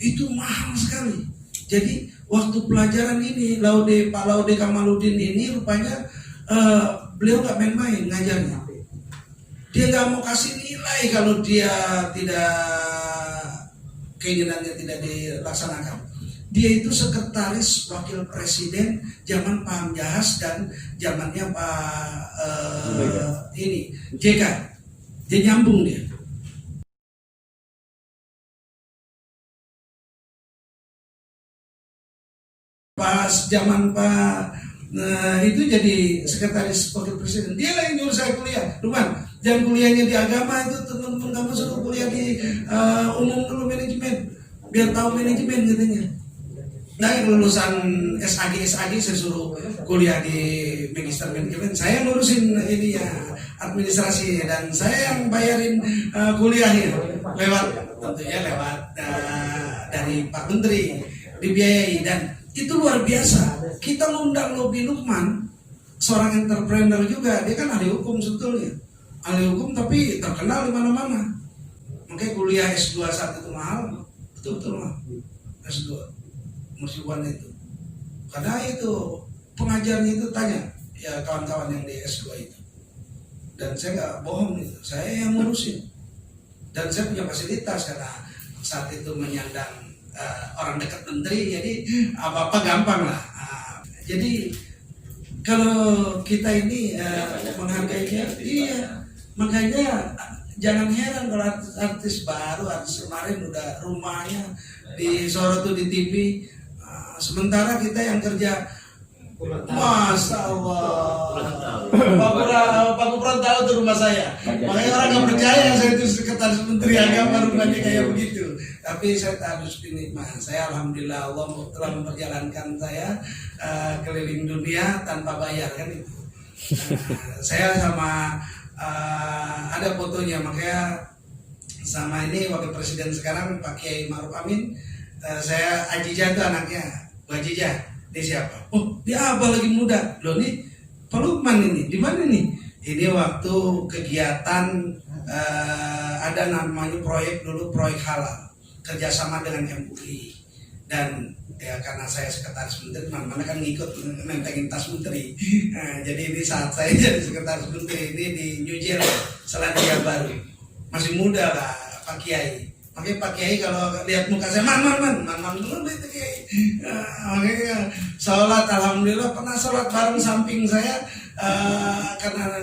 itu mahal sekali. Jadi waktu pelajaran ini Pak Laude Kamaludin ini rupanya beliau nggak main-main ngajarnya. Dia nggak mau kasih nilai kalau dia tidak, keinginannya tidak dilaksanakan. Dia itu sekretaris wakil presiden zaman Pak Hamjahas dan zamannya Pak JK. Dia nyambung dia. Pas zaman Pak itu jadi sekretaris wakil presiden, dia lah yang nyuruh saya kuliah. Luman, jangan kuliahnya di agama, itu teman-teman kamu suruh kuliah di umum dulu, manajemen, biar tahu manajemen katanya. Nah, yang lulusan SAG saya suruh kuliah di magister manajemen. Saya ngurusin ini ya administrasi, dan saya yang bayarin kuliahnya tentunya lewat dari Pak Menteri, dibiayai. Dan itu luar biasa. Kita ngundang Lobi Lukman, seorang entrepreneur juga. Dia kan ahli hukum sebetulnya, ahli hukum tapi terkenal di mana-mana. Makanya kuliah S2 saat itu mahal, betul-betul mahal. S2 musiwan itu, karena itu pengajarnya itu tanya ya kawan-kawan yang di S2 itu. Dan saya nggak bohong itu, saya yang ngurusin. Dan saya punya fasilitas karena saat itu menyandang orang dekat menteri, jadi apa-apa gampang lah. Jadi kalau kita ini menghargainya, iya, makanya jangan heran kalau artis baru, artis kemarin udah rumahnya disorot tuh di TV, sementara kita yang kerja, Masya Allah, Pak Gubernur tahu tuh rumah saya. Makanya orang nggak percaya saya itu sekretaris Menteri Agama rumahnya kayak begitu. Tapi saya harus nikmat. Saya alhamdulillah Allah telah memperjalankan saya keliling dunia tanpa bayar kan itu. Saya sama ada fotonya, makanya sama ini wakil presiden sekarang Pak Kiai Ma'ruf Amin. Saya Ajijah itu anaknya, Bu Ajijah. Dia siapa? Oh, dia abah lagi muda. Loh nih, Pak Lukman ini di mana nih? Ini waktu kegiatan ada namanya proyek dulu, proyek halal kerjasama dengan MUI. Dan ya karena saya sekretaris menteri, mana-mana kan ngikut nentengin tas menteri. Nah, jadi ini saat saya jadi sekretaris menteri ini di New Zealand, Selandia Baru. Masih muda lah Pak Kiai. Makanya Pak Kiai kalau lihat muka saya, man dulu itu Kiai. Makanya sholat, alhamdulillah pernah sholat bareng samping saya. Karena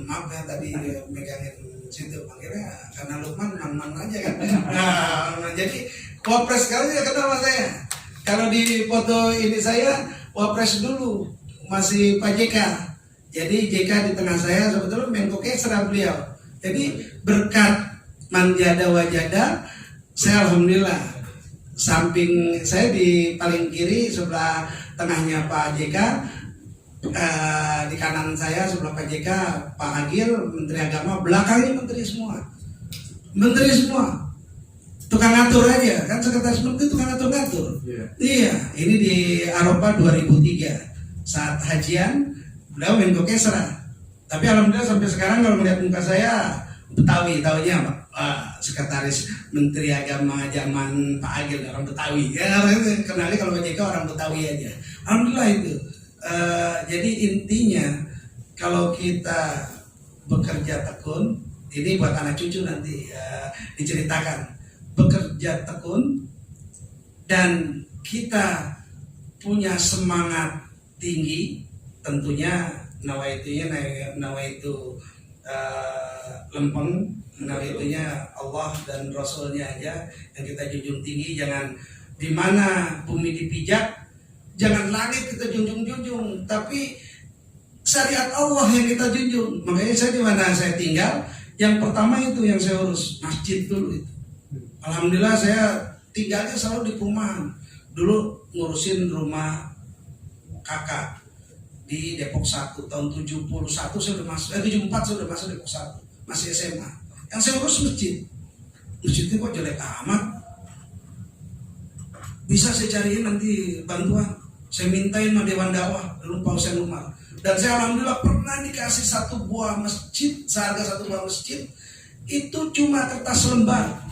maaf ya tadi megangin situ, makanya karena Lukman man aja kan. Nah, jadi Wapres kali ya kenal sama saya. Kalau di foto ini saya Wapres dulu masih Pak JK. Jadi JK di tengah saya sebetulnya Menko Kesra beliau. Jadi berkat manjada wajada saya alhamdulillah samping saya di paling kiri sebelah tengahnya Pak JK, di kanan saya sebelah Pak JK Pak Agil Menteri Agama, belakangnya menteri semua. Tukang ngatur aja, kan sekretaris menteri tukang ngatur-ngatur. Iya, ini di Arafah 2003 saat hajian beliau Menko Kesra. Tapi alhamdulillah sampai sekarang kalau melihat muka saya Betawi, tahunya apa? Sekretaris Menteri Agama zaman Pak Agil, orang Betawi. Ya, kenali kalau Pak JK orang Betawi aja. Alhamdulillah itu. Jadi intinya kalau kita bekerja tekun, ini buat anak cucu nanti diceritakan. Bekerja tekun dan kita punya semangat tinggi, tentunya nawaitunya nawaitu lempeng, nawaitunya Allah dan Rasulnya aja yang kita junjung tinggi. Jangan di mana bumi dipijak, jangan langit kita junjung, tapi syariat Allah yang kita junjung. Makanya saya di mana saya tinggal, yang pertama itu yang saya urus masjid dulu itu. Alhamdulillah saya tinggalnya selalu di perumahan. Dulu ngurusin rumah kakak di Depok 1 tahun 71 saya sudah masuk, 74 saya sudah masuk Depok 1, masih SMA. Yang saya urus masjidnya kok jelek amat. Bisa saya cariin nanti bantuan. Saya mintain sama Dewan Dakwah dulu Pak Hussein Umar. Dan saya alhamdulillah pernah dikasih satu buah masjid, seharga satu buah masjid itu cuma kertas lembar.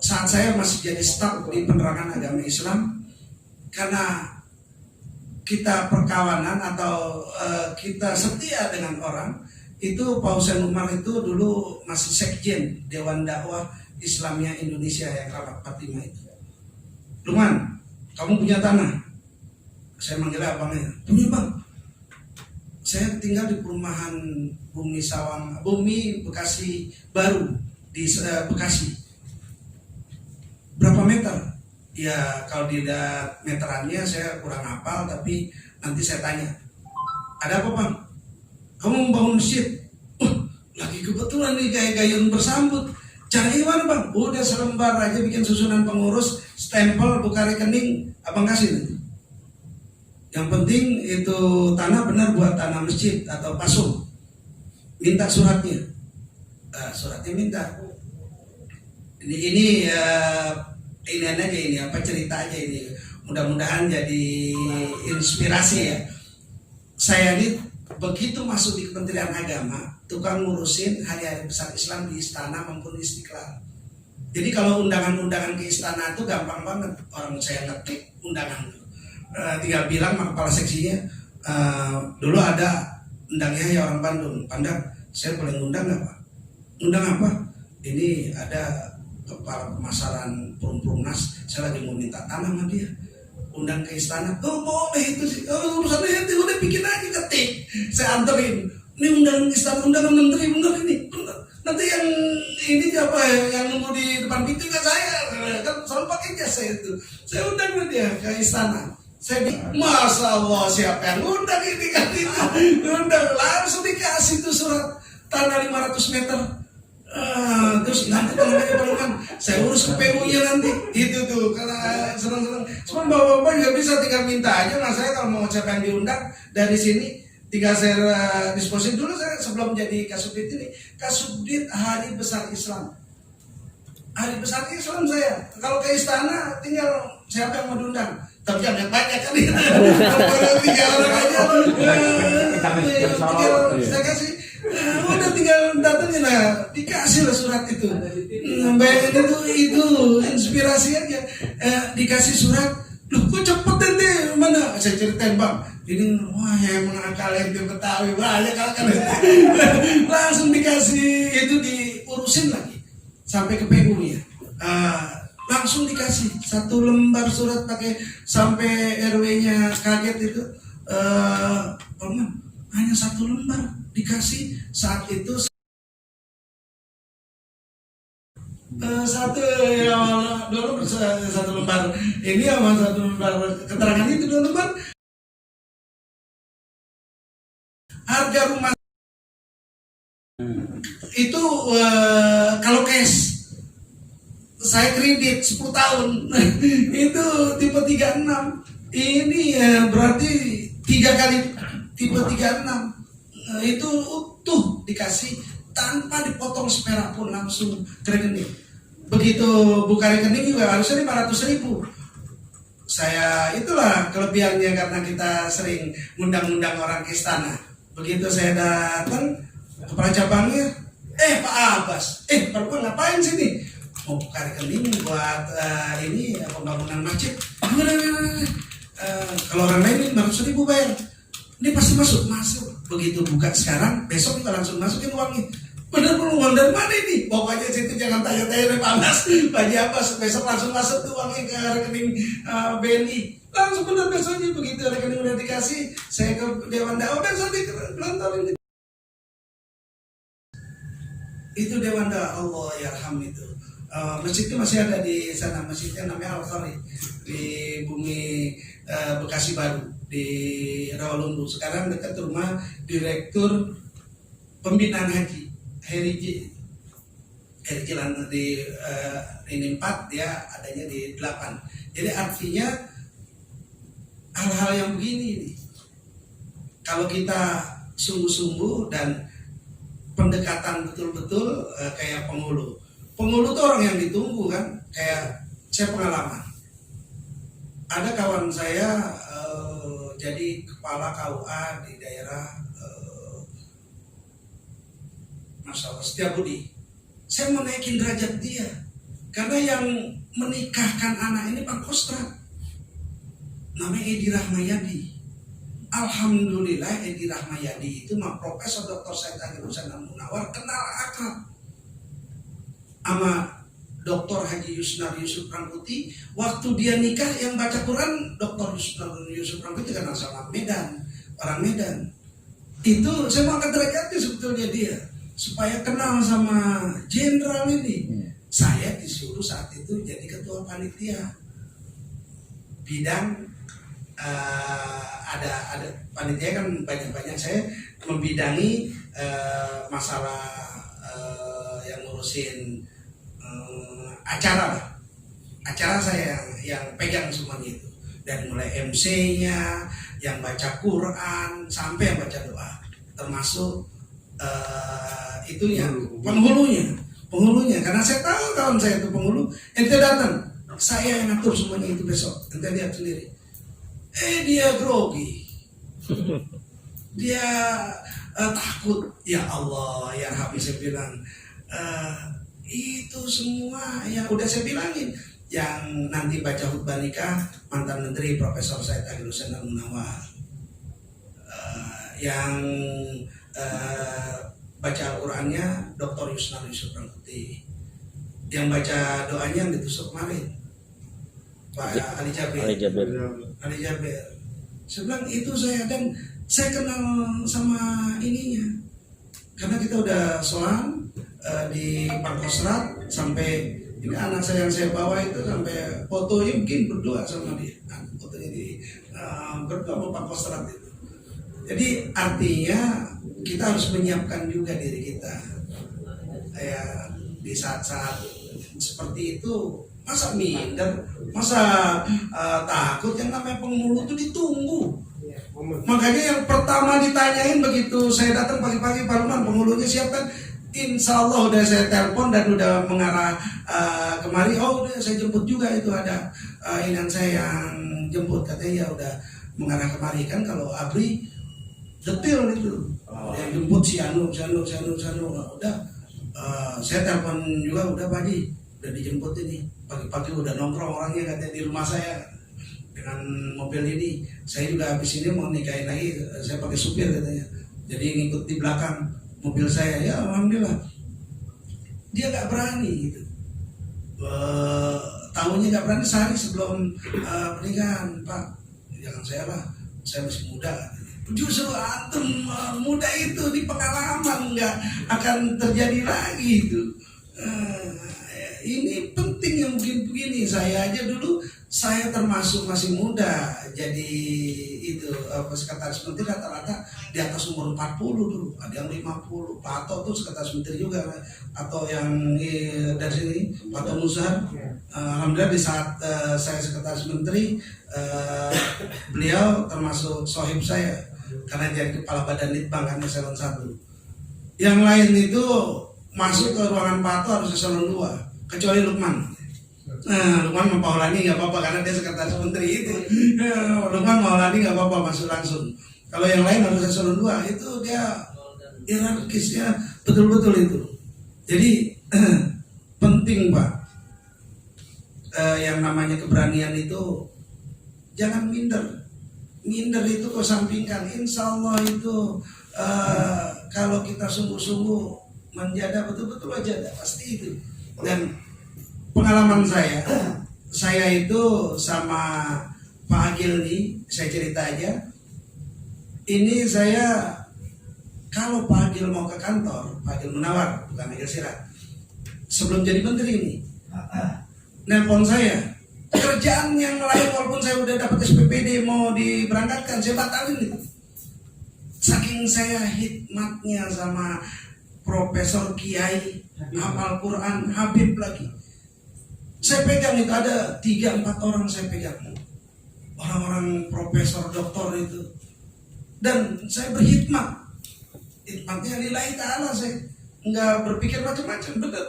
Saat saya masih jadi staf di penerangan agama Islam, karena kita perkawanan atau kita setia dengan orang, itu Pak Hussein Umar itu dulu masih sekjen Dewan Dakwah Islamnya Indonesia yang Rapat Fatimah itu. Lukman, kamu punya tanah? Saya manggil abangnya, punya bang. Saya tinggal di perumahan Bumi Bekasi Baru di Bekasi. Berapa meter? Ya kalau tidak meterannya saya kurang hafal, tapi nanti saya tanya. Ada apa bang? Kamu membangun masjid? Lagi kebetulan nih kayak gayung bersambut. Caranya gimana bang? Udah selembar aja bikin susunan pengurus, stempel, buka rekening, abang kasih nanti. Yang penting itu tanah benar buat tanah masjid atau pasung. Minta suratnya. Suratnya minta. Ini aja ini apa cerita aja ini. Mudah-mudahan jadi inspirasi ya. Saya ini begitu masuk di Kementerian Agama, tukang ngurusin hari-hari besar Islam di istana maupun di Istiqlal. Jadi kalau undangan-undangan ke istana itu gampang banget. Orang saya ngetik undangan itu. Tinggal bilang sama kepala seksinya, dulu ada undangnya ya orang Bandung. Pandang, saya boleh ngundang nggak Pak? Undang apa? Ini ada kepala pemasaran Perumnas, saya lagi mau minta tanah sama dia, undang ke istana. Oh boleh itu sih, urusannya itu udah bikin aja, ketik, saya anterin. Ini undangan istana, undangan menteri, bener ini, bener. Nanti yang ini siapa yang nunggu di depan pintu kan saya, kan selalu pakai jas saya itu. Saya undang dia ke istana. Saya bilang, Masya Allah siapa yang undang ini kan itu, undang langsung dikasih tuh surat tanah 500 meter. Terus nanti teman-teman saya urus ke PU-nya nanti itu tuh karena senang-senang. Cuma bapak-bapak juga bisa tinggal minta aja. Nah saya kalau mau siapa yang diundang dari sini tinggal saya disposisi dulu. Saya sebelum jadi Kasubdit ini Kasubdit Hari Besar Islam hari besar Islam saya. Kalau ke istana tinggal siapa yang mau diundang. Tapi jangan banyak kan itu. Kalau 3 orang aja. Tinggal saya kasih. Udah tinggal datangin lah, dikasih lah surat itu. Bayangin itu inspirasi aja. Dikasih surat, loh kok cepet ente mana? Saya ceritain bang, ini wah emang akal ente Betawi banyak akal ente. Langsung dikasih itu diurusin lagi sampai ke PU ya. Langsung dikasih 1 lembar surat pakai sampai RW-nya kaget itu. Paman hanya 1 lembar dikasih saat itu. Satu ya dulu 1 lembar ini sama 1 lembar keterangan itu 2 lembar. Harga rumah itu kalau cash saya kredit 10 tahun itu tipe 36 ini berarti 3 kali tipe 36 itu utuh dikasih tanpa dipotong seperak pun langsung ke rekening. Begitu buka rekening juga harusnya 500.000. Saya itulah kelebihannya karena kita sering ngundang-undang orang ke istana. Begitu saya datang kepala cabangnya, Pak Abbas, Pak Lukman ngapain sini? Mau buka rekening buat ini pembangunan masjid. Kalau orang lain 500.000 bayar. Ini pasti masuk. Begitu buka sekarang, besok kita langsung masukin uangnya. Bener uang dari mana ini? Pokoknya situ jangan tanya-tanya panas. Bagi apa? Besok langsung masuk tuh uangnya ke rekening BNI. Langsung bener besoknya begitu rekening udah dikasih, saya ke Dewan Dakwah besok dikelontorin. Itu Dewan Dakwah, Allah yarham itu. Masjidnya masih ada di sana, masjidnya namanya Al-Khari di bumi Bekasi Baru di Rawalumbu. Sekarang dekat rumah Direktur Pembinaan Haji Heri Jilan di ini 4 ya adanya di 8. Jadi artinya hal-hal yang begini nih, kalau kita sungguh-sungguh dan pendekatan betul-betul kayak penghulu tuh orang yang ditunggu kan. Kayak saya pengalaman, ada kawan saya jadi kepala KUA di daerah Masya Allah Setiabudi. Saya mau naikin derajat dia karena yang menikahkan anak ini Pangkostrat namanya Edi Rahmayadi. Alhamdulillah Edi Rahmayadi itu mah Profesor Dr. Said Agil Hussein Al-Munawar kenal akrab sama Dr. Haji Yusnar Yusuf Rangkuti. Waktu dia nikah yang baca Quran Dr. Yusuf Rangkuti kenal sama Medan, orang Medan. Itu saya mau angkat derajatnya sebetulnya dia supaya kenal sama jenderal ini. Saya disuruh saat itu jadi ketua panitia bidang ada panitia kan banyak saya membidangi masalah yang ngurusin acara saya yang pegang semuanya itu, dari mulai MC-nya, yang baca Quran sampai yang baca doa, termasuk itunya penghulunya karena saya tahu kawan saya itu penghulu. Ente datang, saya yang ngatur semuanya itu besok, ente lihat sendiri. Dia grogi, dia takut. Ya Allah, ya Rahmi, saya bilang itu semua yang udah saya bilangin. Yang nanti baca khutbah nikah mantan Menteri Profesor Said Agil Hussein Al-Munawar, yang baca Al-Qurannya Dr. Yusnar Yusuf Rangkuti, yang baca doanya yang ditusuk kemarin Pak Ali Jabir. Saya bilang itu saya, dan saya kenal sama ininya karena kita udah soal di Pangkostrat. Sampai ini anak saya yang saya bawa itu sampai fotonya mungkin berdoa sama dia, fotonya di berdoa sama Pangkostrat itu. Jadi artinya kita harus menyiapkan juga diri kita ya di saat-saat seperti itu. Masa minder, masa takut? Yang namanya penghulu itu ditunggu. Makanya yang pertama ditanyain begitu saya datang pagi-pagi, Pak Lukman penghulunya siapkan. Insya Allah udah saya telepon dan udah mengarah kemari. Oh udah saya jemput juga, itu ada inan saya yang jemput, katanya ya udah mengarah kemari. Kan kalau Abri detail itu, yang jemput si Anu. Udah saya telepon juga, udah Pak Haji udah dijemput ini, pagi-pagi udah nongkrong orangnya katanya di rumah saya dengan mobil ini. Saya juga habis ini mau nikahin lagi, saya pakai supir katanya, jadi ngikut di belakang mobil saya. Ya alhamdulillah dia nggak berani gitu, tahunya nggak berani sehari sebelum pernikahan. Pak jangan saya lah, saya masih muda. Justru antum muda itu di pengalaman nggak akan terjadi lagi itu. Ini penting yang begini. Saya aja dulu, saya termasuk masih muda jadi itu sekretaris menteri, rata-rata di atas umur 40 dulu, ada yang 50. Pak Ato tuh sekretaris menteri juga, atau yang dari sini Pak Ato Musar. Alhamdulillah di saat saya sekretaris menteri, beliau termasuk sohib saya karena jadi kepala badan litbang kan eselon 1. Yang lain itu masuk ke ruangan Pak Ato harus eselon 2, kecuali Lukman. Nah, Lukman Maulani nggak apa-apa karena dia sekretaris menteri itu. Lukman Maulani nggak apa-apa masuk langsung. Kalau yang lain harus eselon 2, itu dia hierarkisnya betul-betul itu. Jadi penting Pak, yang namanya keberanian itu jangan minder. Minder itu kau sampingkan. Insya Allah itu kalau kita sungguh-sungguh menjaga betul-betul aja, pasti itu. Dan pengalaman saya itu sama Pak Agil nih, saya cerita aja. Ini saya, kalau Pak Agil mau ke kantor, Pak Agil Munawar, bukan Agil Sirat, sebelum jadi menteri ini, nelpon saya, kerjaan yang lain walaupun saya udah dapat SPPD mau diberangkatkan, saya batalin itu. Saking saya hikmatnya sama Profesor Kiai hafal Quran, Habib lagi. Saya pegang itu, ada 3-4 orang saya pegang, orang-orang profesor, doktor itu. Dan saya berhikmat, hikmatnya lillahi ta'ala, saya nggak berpikir macam-macam, betul.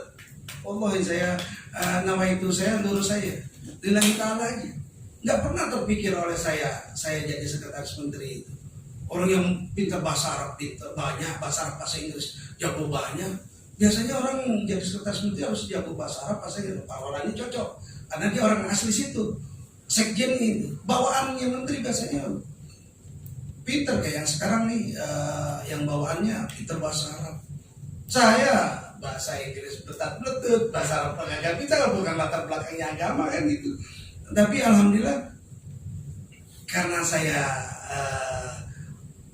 Wallahi saya nama itu saya lurus saya lillahi ta'ala aja. Nggak pernah terpikir oleh saya jadi sekretaris menteri itu. Orang yang pintar bahasa Arab, pintar banyak, bahasa Arab, bahasa Inggris jago banyak. Biasanya orang jadi sekretaris menteri harus jago bahasa Arab, bahasa Inggris. Pak Maulani cocok karena dia orang asli situ. Sekjen itu bawaannya menteri biasanya pintar, kayak yang sekarang nih, yang bawaannya pintar bahasa Arab. Saya bahasa Inggris betat-belut, bahasa Arab agak pintar, bukan latar belakangnya agama kan gitu. Tapi alhamdulillah karena saya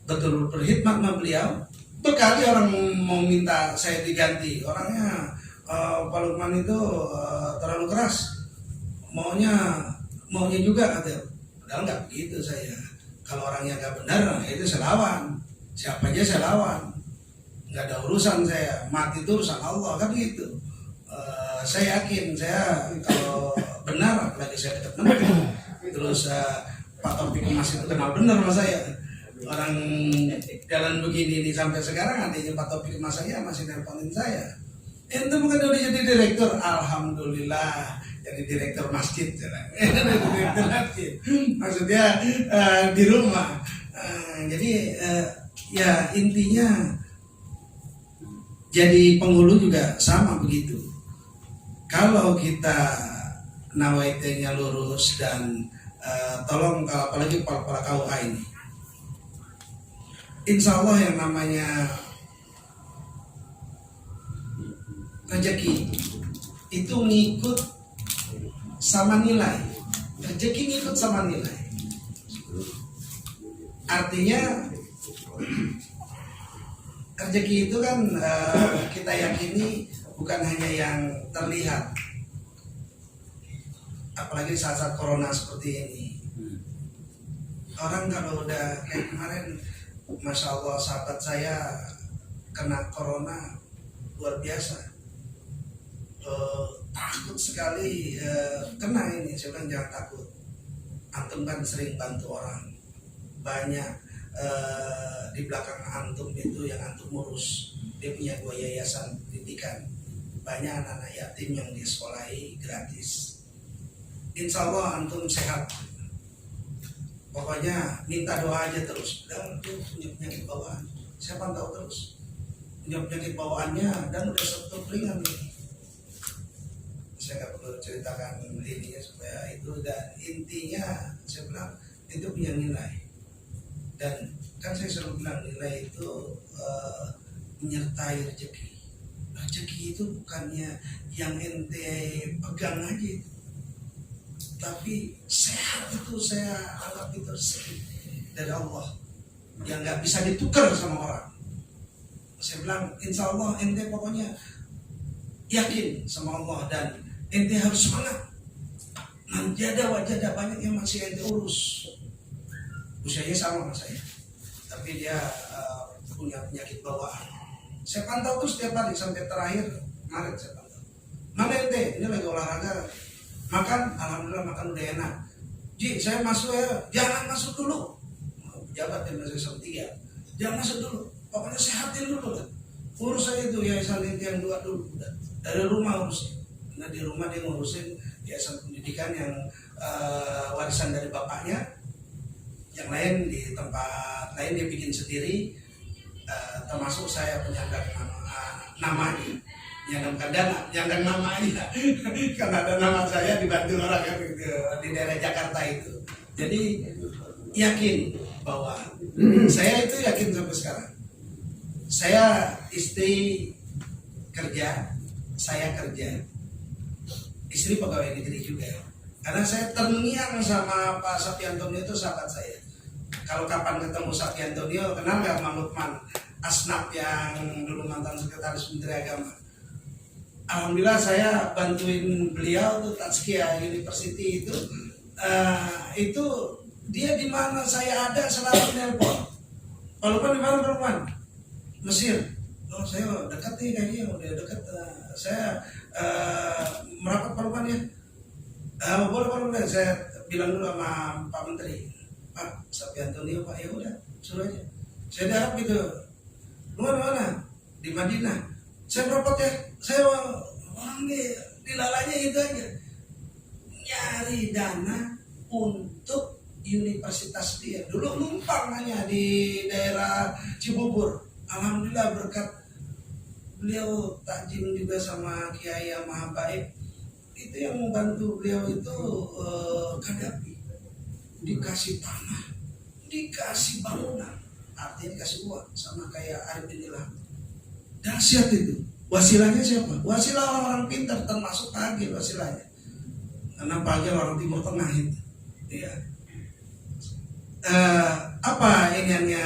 betul berkhidmat sama beliau. Berkali orang mau minta saya diganti, orangnya Pak Lukman itu terlalu keras, maunya juga ada. Padahal nggak begitu saya. Kalau orangnya nggak benar, itu saya lawan. Siapa aja saya lawan. Nggak ada urusan saya. Mati itu urusan Allah kan gitu. Saya yakin saya kalau benar, apalagi saya dekat menteri. Terus Pak Taufik masih kenal benar sama saya. Orang jalan begini ini sampai sekarang, adanya Pak Taufik saya masih nelponin saya. Ente bukan udah jadi direktur? Alhamdulillah, jadi direktur masjid. Direktur masjid. Maksudnya di rumah. Jadi ya intinya jadi penghulu juga sama begitu. Kalau kita nawaitnya lurus dan tolong apalagi para KUA ini, insya Allah yang namanya rezeki itu ngikut sama nilai. Rezeki ngikut sama nilai. Artinya rezeki itu kan kita yakini bukan hanya yang terlihat. Apalagi saat-saat corona seperti ini. Orang kalau udah kayak kemarin, Masya Allah sahabat saya kena corona luar biasa. Takut sekali kena ini. Saya bilang jangan takut. Antum kan sering bantu orang. Banyak di belakang antum itu yang antum urus, dia punya 2 yayasan pendidikan, banyak anak-anak yatim yang disekolahi gratis. Insya Allah antum sehat. Pokoknya minta doa aja terus. Dan dia punya penyakit bawaan, saya pantau terus. Punya penyakit bawaannya dan udah struktur ringan nih. Saya nggak perlu ceritakan ininya supaya itu, dan intinya saya bilang itu punya nilai. Dan kan saya selalu bilang nilai itu menyertai rezeki. Rezeki itu bukannya yang ente pegang aja, tapi sehat itu saya anggap itu rezeki dari Allah yang nggak bisa ditukar sama orang. Saya bilang insya Allah ente pokoknya yakin sama Allah dan ente harus semangat. Manjada wajada, banyak yang masih ente urus, usianya sama sama saya, tapi dia punya penyakit bawaan. Saya pantau terus setiap hari sampai terakhir Maret saya pantau. Mana ente? Ini lagi olahraga. Makan, alhamdulillah makan udah enak. Ji, saya masuk ya. Jangan masuk dulu. Pejabat yang masih setia. Jangan masuk dulu. Pokoknya sehatin dulu kan. Urus aja itu yayasan yang 2 dulu. Udah. Dari rumah urusin. Nah di rumah dia ngurusin yayasan pendidikan yang warisan dari bapaknya. Yang lain di tempat lain dia bikin sendiri. Termasuk saya penyandang namanya, penyandang dana, penyandang namanya. Karena ada nama saya dibantu orang yang di daerah Jakarta itu. Jadi yakin bahwa saya itu yakin sampai sekarang. Saya istri kerja, saya kerja, istri pegawai negeri juga. Karena saya terngiang sama Pak Sapiantonio, itu sahabat saya. Kalau kapan ketemu Sapiantonio, kenal nggak sama Lukman Asnaf yang dulu mantan sekretaris Menteri Agama. Alhamdulillah saya bantuin beliau tuh Tazkiyah University itu. Itu dia di mana saya ada selalu nelpon. Pak Lukman di mana Pak Lukman? Mesir. Oh saya dekat nih kayaknya, udah dekat. Saya merapat Pak Lukman ya. Boleh Pak Lukman, saya bilang dulu sama Pak Menteri. Pak Sapiantonio Pak, ya udah suruh aja. Saya darap gitu. Lu mana? Di Madinah. Saya berobat ya. Saya orang di lalanya itu aja. Nyari dana untuk universitas dia. Dulu numpang hanya di daerah Cibubur. Alhamdulillah berkat beliau takjim juga sama Kiai yang Maha Baik. Itu yang membantu beliau itu Kadapi. Dikasih tanah, dikasih bangunan, artinya dikasih uang, sama kayak Arif Inilah. Dahsyat itu. Wasilahnya siapa? Wasilah orang-orang pintar, termasuk Pak Agil wasilahnya. Karena Pak Agil orang Timur Tengah itu. Ya. Apa iniannya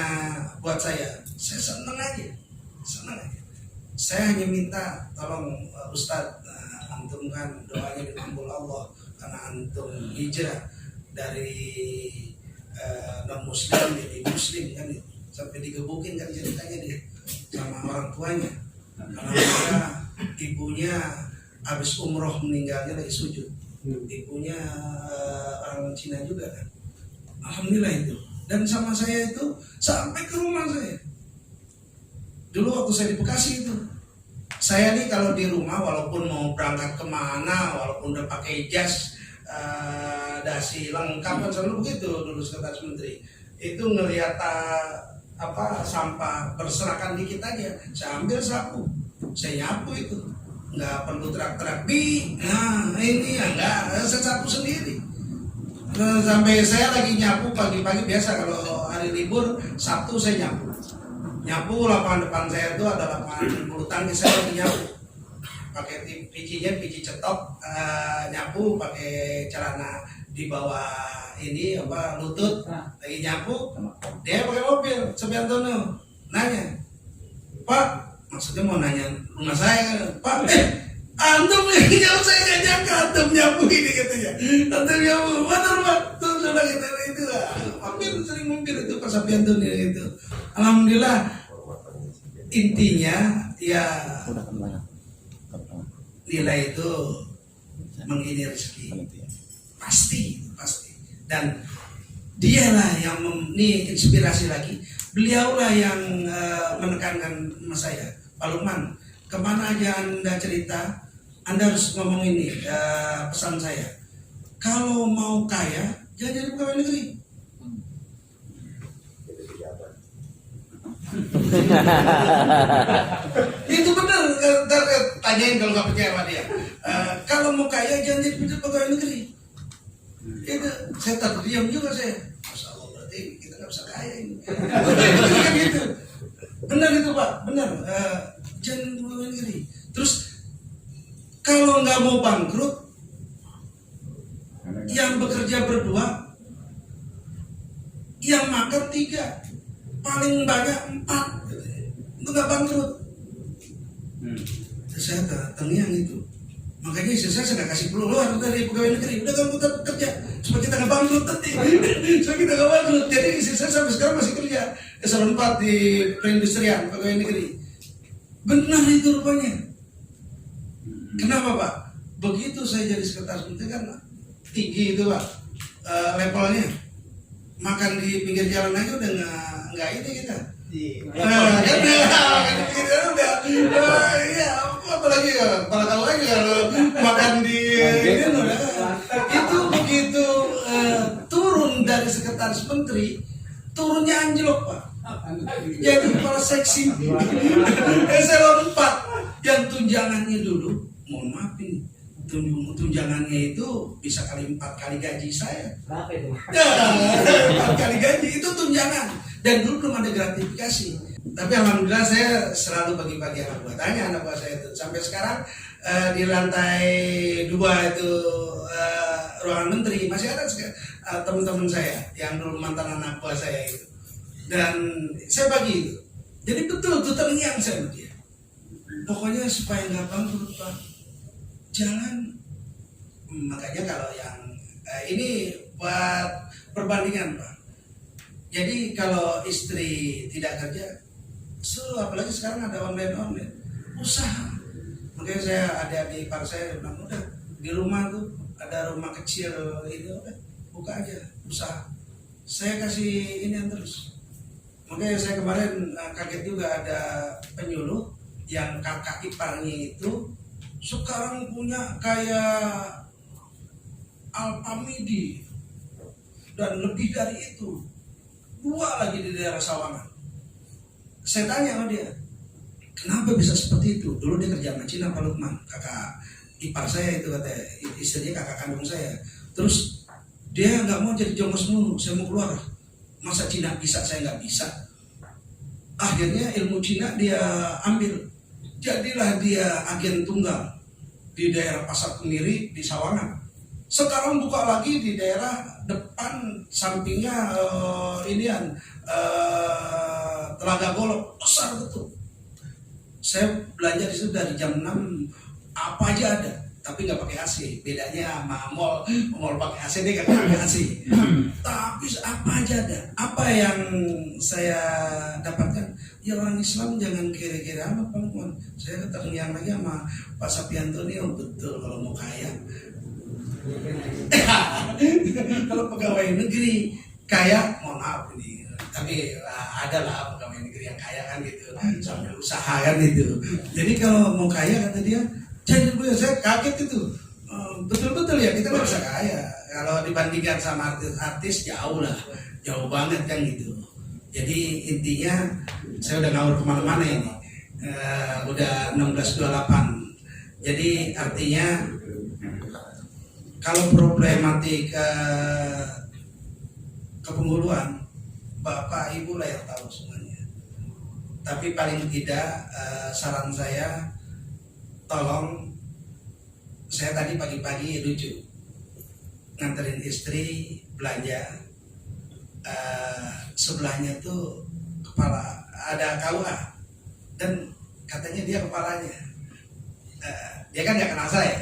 buat saya? Saya senang aja, senang aja. Saya hanya minta tolong Ustadz, antum kan doanya dikabul Allah karena antum hijrah dari non muslim jadi muslim kan, sampai digebukin kan ceritanya dia sama orang tuanya karena ibunya habis umroh meninggalnya lagi sujud. Ibunya orang Cina juga kan. Alhamdulillah itu. Dan sama saya itu sampai ke rumah saya. Dulu waktu saya di Bekasi itu, saya nih kalau di rumah walaupun mau berangkat kemana, walaupun udah pakai jas dasi lengkap kan selalu begitu dulu sekretaris menteri itu ngelihat sampah berserakan dikit aja saya ambil sapu, saya nyapu itu nggak perlu teriak-teriak nah ini ya nggak, saya sapu sendiri. Sampai saya lagi nyapu pagi-pagi, biasa kalau hari libur Sabtu saya nyapu lapangan depan saya itu ada lapangan bulu tangkis, saya lagi nyapu pakai pici cetok, nyapu pakai celana di bawah ini lutut, lagi nyapu. Dia pakai mobil Sapiantonio nanya, Pak, maksudnya mau nanya rumah saya, Pak, antum ini jauh, saya nggak nyangka antum nyapu ini katanya, antum nyapu mana rumah tuh sudah kita itu sering mampir itu Pak Sapiantonio itu. Alhamdulillah, intinya ya nilai itu mengini rezeki pasti. Dan Dialah yang ini inspirasi lagi. Beliaulah yang menekankan sama saya, Pak Lukman, kemana aja Anda cerita, Anda harus ngomong ini, pesan saya. Kalau mau kaya, jangan jadi pegawai negeri. Itu benar, tanyain kalau nggak percaya sama dia. Kalau mau kaya, jangan jadi pegawai negeri. Itu saya terdiam juga saya. Masya Allah, berarti kita nggak bisa kaya ini. Kan gitu. Benar itu Pak, benar. Jangan pegawai negeri. Terus kalau nggak mau bangkrut, yang bekerja berdua, yang makan 3, paling banyak 4, itu nggak bangkrut. Saya terngiang itu. Makanya istri saya nggak kasih keluar dari pegawai negeri. Udah kamu tetap kerja supaya kita nggak bangkrut nanti. Supaya kita nggak bangkrut. Jadi istri saya sampai sekarang masih kerja eselon 4 di perindustrian pegawai negeri. Benar itu rupanya. Kenapa Pak? Begitu saya jadi sekretaris menteri kan tinggi itu Pak levelnya. Makan di pinggir jalan aja udah nggak ini kita. Apalagi kepala tahu aja kalau makan di ini itu begitu turun dari sekretaris menteri, turunnya anjlok Pak. Jadi kepala seksi eselon 4 yang tunjangannya dulu, mohon maaf ini tunjangannya itu bisa 4 kali gaji saya. Berapa itu? 4 kali gaji itu tunjangan. Dan dulu belum ada gratifikasi. Tapi alhamdulillah saya selalu bagi-bagi anak buah. Tanya anak buah saya itu. Sampai sekarang di lantai 2 itu ruangan menteri masih ada teman-teman saya yang dulu mantan anak buah saya itu. Dan saya bagi itu. Jadi betul terngiang saya sama dia. Pokoknya supaya nggak bangkrut Pak, jangan. Makanya kalau yang ini buat perbandingan Pak. Jadi kalau istri tidak kerja, apalagi sekarang ada online usaha. Makanya saya ada di par saya bilang udah di rumah tuh ada rumah kecil ini udah buka aja usaha. Saya kasih ini terus. Makanya saya kemarin kaget juga ada penyuluh yang kakak iparnya itu sekarang punya kayak Alpamidi dan lebih dari itu. 2 lagi di daerah Sawangan. Saya tanya sama dia, kenapa bisa seperti itu? Dulu dia kerja sama Cina Pak Lukman, kakak ipar saya itu katanya, istrinya kakak kandung saya. Terus dia nggak mau jadi jongos mulu, saya mau keluar. Masa Cina bisa, saya nggak bisa. Akhirnya ilmu Cina dia ambil, jadilah dia agen tunggal di daerah Pasar Kemiri di Sawangan. Sekarang buka lagi di daerah depan sampingnya Telaga Golok, besar betul. Saya belanja di situ dari jam 6 apa aja ada, tapi nggak pakai AC. Bedanya sama mall pakai AC, dia nggak pakai AC. Tapi apa aja ada. Apa yang saya dapatkan? Ya orang Islam jangan kira-kira amat Pak Lukman. Saya terngiang lagi sama Pak Sapianto nih, betul kalau mau kaya. Kalau pegawai negeri kaya, mohon maaf ini, tapi ada lah pegawai negeri yang kaya kan gitu, sambil usaha kan gitu. Jadi kalau mau kaya kata dia, jangan dulu. Saya kaget itu, betul-betul ya kita nggak bisa kaya. Kalau dibandingkan sama artis-artis jauh banget kan gitu. Jadi intinya saya udah ngawur kemana-mana ini, udah 1628. Jadi artinya kalau problematik kepemiluan, Bapak Ibu lah yang tahu semuanya. Tapi paling tidak saran saya, tolong, saya tadi pagi-pagi lucu nganterin istri belanja, sebelahnya tuh kepala ada KUA dan katanya dia kepalanya. Dia kan nggak kenal saya.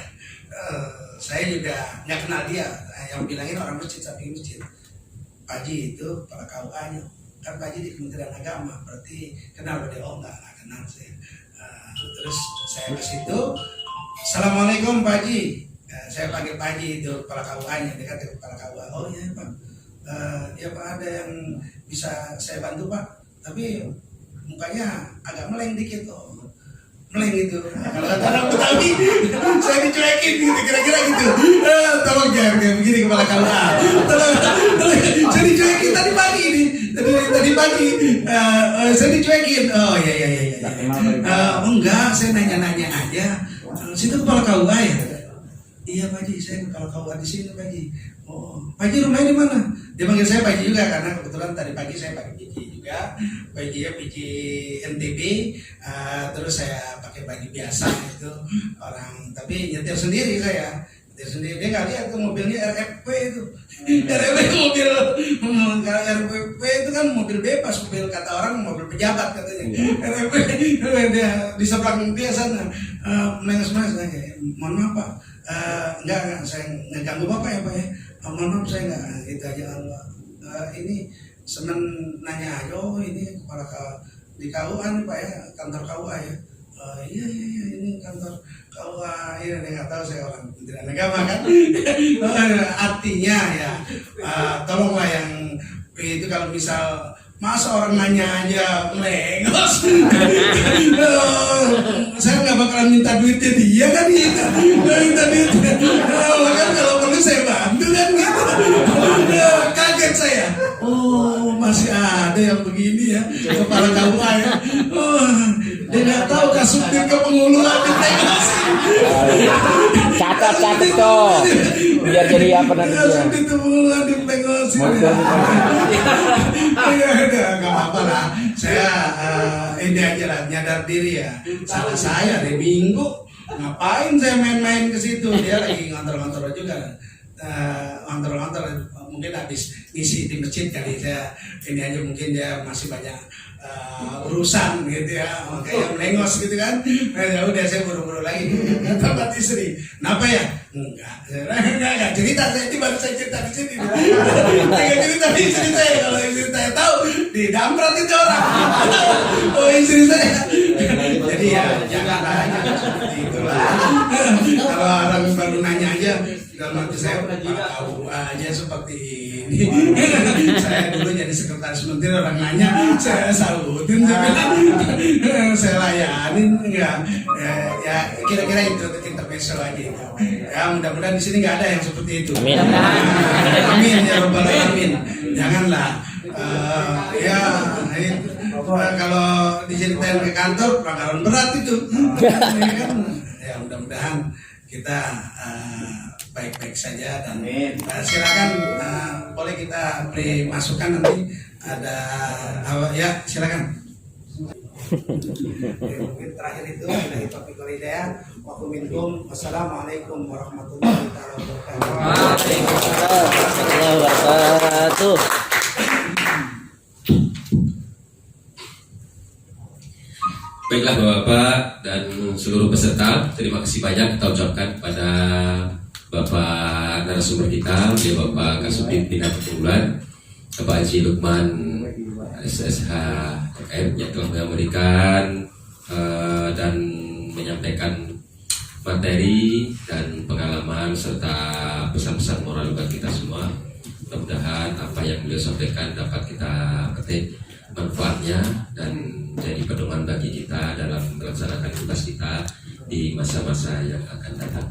Saya juga nggak kenal dia, yang bilangin orang masjid, samping masjid. Pak Haji itu kepala KUA-nya, kan Pak Haji di Kementerian Agama, berarti kenal dia? Oh nggak kenal saya. Terus saya ke situ, Assalamualaikum Pak Haji. Saya panggil Pak Haji itu kepala KUA-nya, dia kata kepala KUA. Oh iya Pak, Ya Pak, ada yang bisa saya bantu Pak, tapi mukanya agak meleng dikit. Meleng gitu. Kalau kata orang Betawi, saya dicuekin gitu, kira-kira gitu. Tolong jangan kayak begini kepala kau. Tolong, saya dicuekin tadi pagi nih. Tadi pagi saya dicuekin. Oh iya. Enggak, saya nanya-nanya aja. Situ kepala kau ya? Iya Pak Haji, saya kepala kau di sini Pak Haji. Oh, Pak Haji rumahnya di mana? Dia panggil saya Pak Haji juga karena kebetulan tadi pagi saya pakai biji juga. Pak Haji ya biji NTB. Terus saya pakai baju biasa itu orang, tapi nyetir sendiri saya. Nyetir sendiri, dia nggak lihat tuh mobilnya RFP itu. RFP mobil, kalau RFP itu kan mobil bebas, mobil kata orang mobil pejabat katanya. RFP dia di seberang dia sana menengah-menengah saya, mohon maaf Pak. Enggak, saya ngeganggu Bapak ya Pak ya. Mohon maaf saya enggak, itu aja Allah. Ini senang nanya aja, oh ini kepala di KUA nih Pak ya, kantor KUA ya. Iya ini kantor KUA, iya nggak tahu saya orang Kementerian Agama kan. Artinya ya, tolonglah yang itu kalau misal masa orang nanya aja melengos. Saya nggak bakalan minta duitnya dia kan gitu. Minta duitnya. Kan kalau perlu saya bantu kan gitu. Kaget saya. Oh masih ada yang begini ya kepala KUA ya. Dia nggak tahu Kasubdit ke Penghuluan ditengos. Catat tuh biar jadi apa nanti ya. Kasubdit ke Penghuluan ditengos. Nggak apa-apa lah. Saya ini aja lah, nyadar diri ya. Salah saya dari Minggu ngapain saya main-main ke situ. Dia lagi ngantor-ngantor juga. Ngantor-ngantor mungkin habis ngisi di masjid kali. Saya ini aja mungkin dia masih banyak urusan gitu ya, makanya melengos gitu kan. Ya udah saya buru-buru lagi tempat istri. Kenapa ya? Enggak cerita, saya ini baru saya cerita di sini. Saya cerita di istri saya, kalau istri saya tahu didamprat itu orang. Oh istri saya. Jadi ya jangan seperti itulah. Kalau orang baru nanya aja, dalam hati saya tahu aja seperti ini. Saya dulu jadi sekretaris menteri, orang nanya saya salutin, saya layanin, enggak. Ya kira-kira itu intermezzo aja. Ya mudah-mudahan di sini nggak ada yang seperti itu. Amin. Amin ya rabbal alamin. Janganlah. Ya kalau diceritain ke kantor pelanggaran berat itu. Ya mudah-mudahan kita baik-baik saja dan silakan boleh kita beri masukan nanti ada ya silakan. Mungkin terakhir itu dari topik hidayah. Wassalamualaikum warahmatullahi wabarakatuh. Waalaikumsalam warahmatullahi wabarakatuh. Baiklah Bapak-Bapak dan seluruh peserta, terima kasih banyak kita ucapkan kepada Bapak narasumber kita, Bapak Kasubdit Bina Penghuluan, Bapak Haji Lukman SSH TKM yang telah memberikan dan menyampaikan materi dan pengalaman serta pesan-pesan moral bagi kita semua. Mudah-mudahan apa yang beliau sampaikan dapat kita petik manfaatnya dan jadi pedoman bagi kita dalam melaksanakan tugas kita di masa-masa yang akan datang.